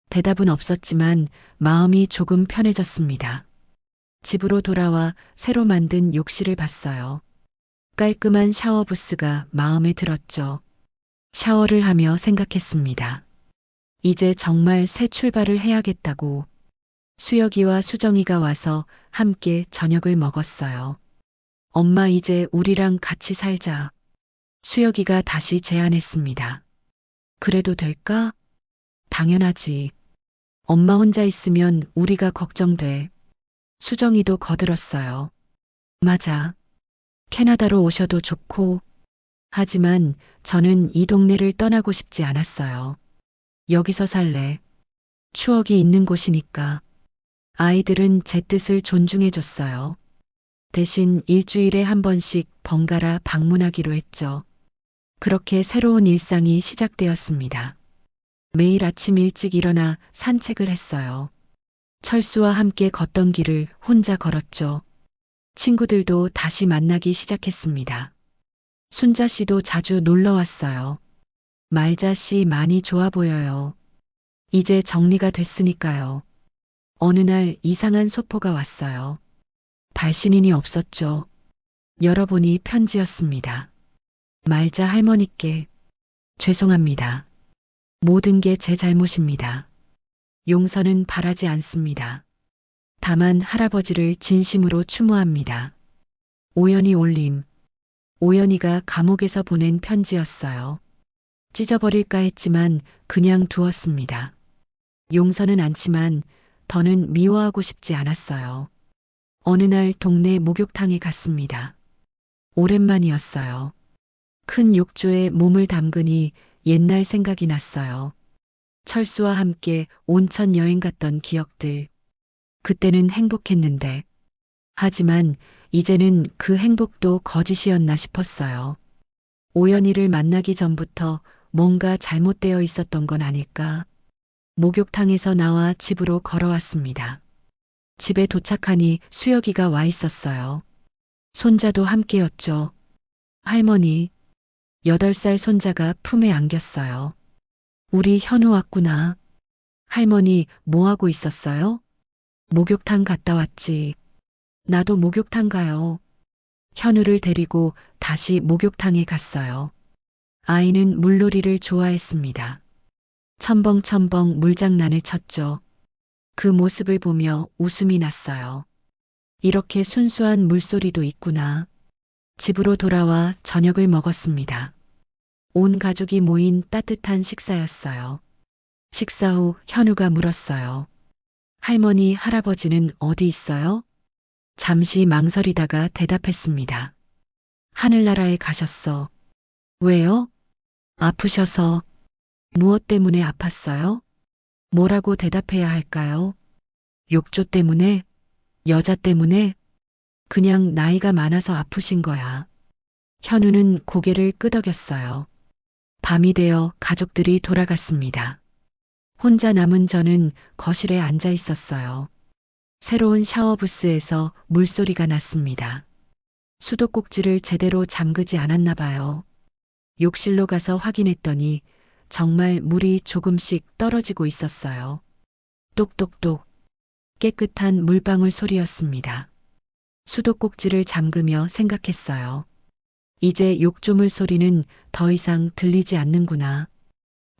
대답은 없었지만 마음이 조금 편해졌습니다. 집으로 돌아와 새로 만든 욕실을 봤어요. 깔끔한 샤워 부스가 마음에 들었죠. 샤워를 하며 생각했습니다. 이제 정말 새 출발을 해야겠다고. 수혁이와 수정이가 와서 함께 저녁을 먹었어요. 엄마, 이제 우리랑 같이 살자. 수혁이가 다시 제안했습니다. 그래도 될까? 당연하지. 엄마 혼자 있으면 우리가 걱정돼. 수정이도 거들었어요. 맞아. 캐나다로 오셔도 좋고. 하지만 저는 이 동네를 떠나고 싶지 않았어요. 여기서 살래. 추억이 있는 곳이니까. 아이들은 제 뜻을 존중해줬어요. 대신 일주일에 한 번씩 번갈아 방문하기로 했죠. 그렇게 새로운 일상이 시작되었습니다. 매일 아침 일찍 일어나 산책을 했어요. 철수와 함께 걷던 길을 혼자 걸었죠. 친구들도 다시 만나기 시작했습니다. 순자 씨도 자주 놀러 왔어요. 말자 씨 많이 좋아 보여요. 이제 정리가 됐으니까요. 어느 날 이상한 소포가 왔어요. 발신인이 없었죠. 열어보니 편지였습니다. 말자 할머니께 죄송합니다. 모든 게 제 잘못입니다. 용서는 바라지 않습니다. 다만 할아버지를 진심으로 추모합니다. 오연희 올림. 오연희가 감옥에서 보낸 편지였어요. 찢어버릴까 했지만 그냥 두었습니다. 용서는 않지만 더는 미워하고 싶지 않았어요. 어느 날 동네 목욕탕에 갔습니다. 오랜만이었어요. 큰 욕조에 몸을 담그니 옛날 생각이 났어요. 철수와 함께 온천 여행 갔던 기억들. 그때는 행복했는데. 하지만 이제는 그 행복도 거짓이었나 싶었어요. 오연희를 만나기 전부터 뭔가 잘못되어 있었던 건 아닐까. 목욕탕에서 나와 집으로 걸어왔습니다. 집에 도착하니 수혁이가 와 있었어요. 손자도 함께였죠. 할머니, 8살 손자가 품에 안겼어요. 우리 현우 왔구나. 할머니, 뭐 하고 있었어요? 목욕탕 갔다 왔지. 나도 목욕탕 가요. 현우를 데리고 다시 목욕탕에 갔어요. 아이는 물놀이를 좋아했습니다. 첨벙첨벙 물장난을 쳤죠. 그 모습을 보며 웃음이 났어요. 이렇게 순수한 물소리도 있구나. 집으로 돌아와 저녁을 먹었습니다. 온 가족이 모인 따뜻한 식사였어요. 식사 후 현우가 물었어요. 할머니, 할아버지는 어디 있어요? 잠시 망설이다가 대답했습니다. 하늘나라에 가셨어. 왜요? 아프셔서. 무엇 때문에 아팠어요? 뭐라고 대답해야 할까요? 욕조 때문에? 여자 때문에? 그냥 나이가 많아서 아프신 거야. 현우는 고개를 끄덕였어요. 밤이 되어 가족들이 돌아갔습니다. 혼자 남은 저는 거실에 앉아 있었어요. 새로운 샤워 부스에서 물소리가 났습니다. 수도꼭지를 제대로 잠그지 않았나 봐요. 욕실로 가서 확인했더니 정말 물이 조금씩 떨어지고 있었어요. 똑똑똑. 깨끗한 물방울 소리였습니다. 수도꼭지를 잠그며 생각했어요. 이제 욕조물 소리는 더 이상 들리지 않는구나.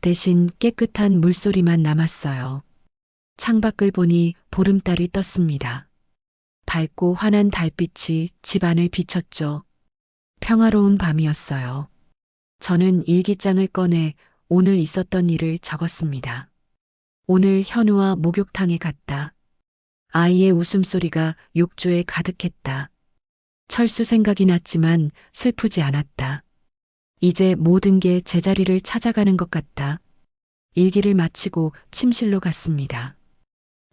대신 깨끗한 물소리만 남았어요. 창밖을 보니 보름달이 떴습니다. 밝고 환한 달빛이 집안을 비췄죠. 평화로운 밤이었어요. 저는 일기장을 꺼내 오늘 있었던 일을 적었습니다. 오늘 현우와 목욕탕에 갔다. 아이의 웃음소리가 욕조에 가득했다. 철수 생각이 났지만 슬프지 않았다. 이제 모든 게 제자리를 찾아가는 것 같다. 일기를 마치고 침실로 갔습니다.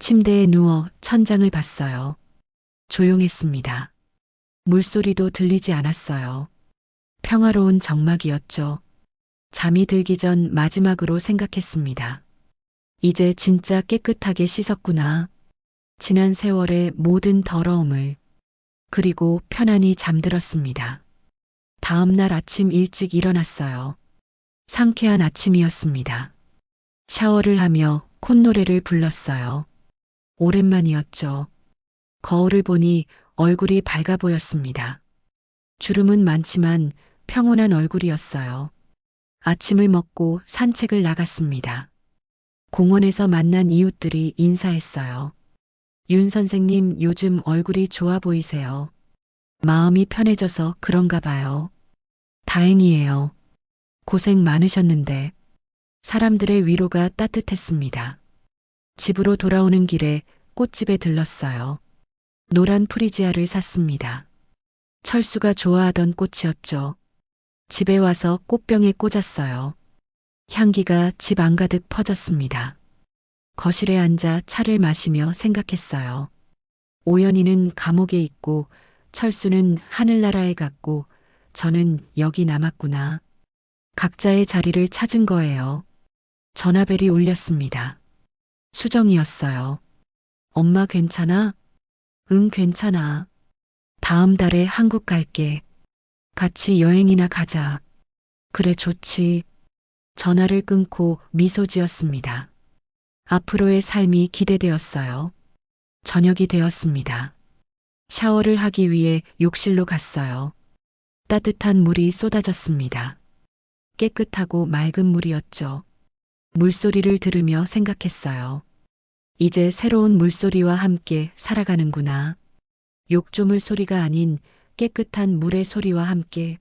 침대에 누워 천장을 봤어요. 조용했습니다. 물소리도 들리지 않았어요. 평화로운 정막이었죠. 잠이 들기 전 마지막으로 생각했습니다. 이제 진짜 깨끗하게 씻었구나. 지난 세월의 모든 더러움을. 그리고 편안히 잠들었습니다. 다음 날 아침 일찍 일어났어요. 상쾌한 아침이었습니다. 샤워를 하며 콧노래를 불렀어요. 오랜만이었죠. 거울을 보니 얼굴이 밝아 보였습니다. 주름은 많지만 평온한 얼굴이었어요. 아침을 먹고 산책을 나갔습니다. 공원에서 만난 이웃들이 인사했어요. 윤 선생님, 요즘 얼굴이 좋아 보이세요. 마음이 편해져서 그런가 봐요. 다행이에요. 고생 많으셨는데. 사람들의 위로가 따뜻했습니다. 집으로 돌아오는 길에 꽃집에 들렀어요. 노란 프리지아를 샀습니다. 철수가 좋아하던 꽃이었죠. 집에 와서 꽃병에 꽂았어요. 향기가 집 안가득 퍼졌습니다. 거실에 앉아 차를 마시며 생각했어요. 오연이는 감옥에 있고 철수는 하늘나라에 갔고 저는 여기 남았구나. 각자의 자리를 찾은 거예요. 전화벨이 울렸습니다. 수정이었어요. 엄마 괜찮아? 응, 괜찮아. 다음 달에 한국 갈게. 같이 여행이나 가자. 그래, 좋지. 전화를 끊고 미소 지었습니다. 앞으로의 삶이 기대되었어요. 저녁이 되었습니다. 샤워를 하기 위해 욕실로 갔어요. 따뜻한 물이 쏟아졌습니다. 깨끗하고 맑은 물이었죠. 물소리를 들으며 생각했어요. 이제 새로운 물소리와 함께 살아가는구나. 욕조물 소리가 아닌 깨끗한 물의 소리와 함께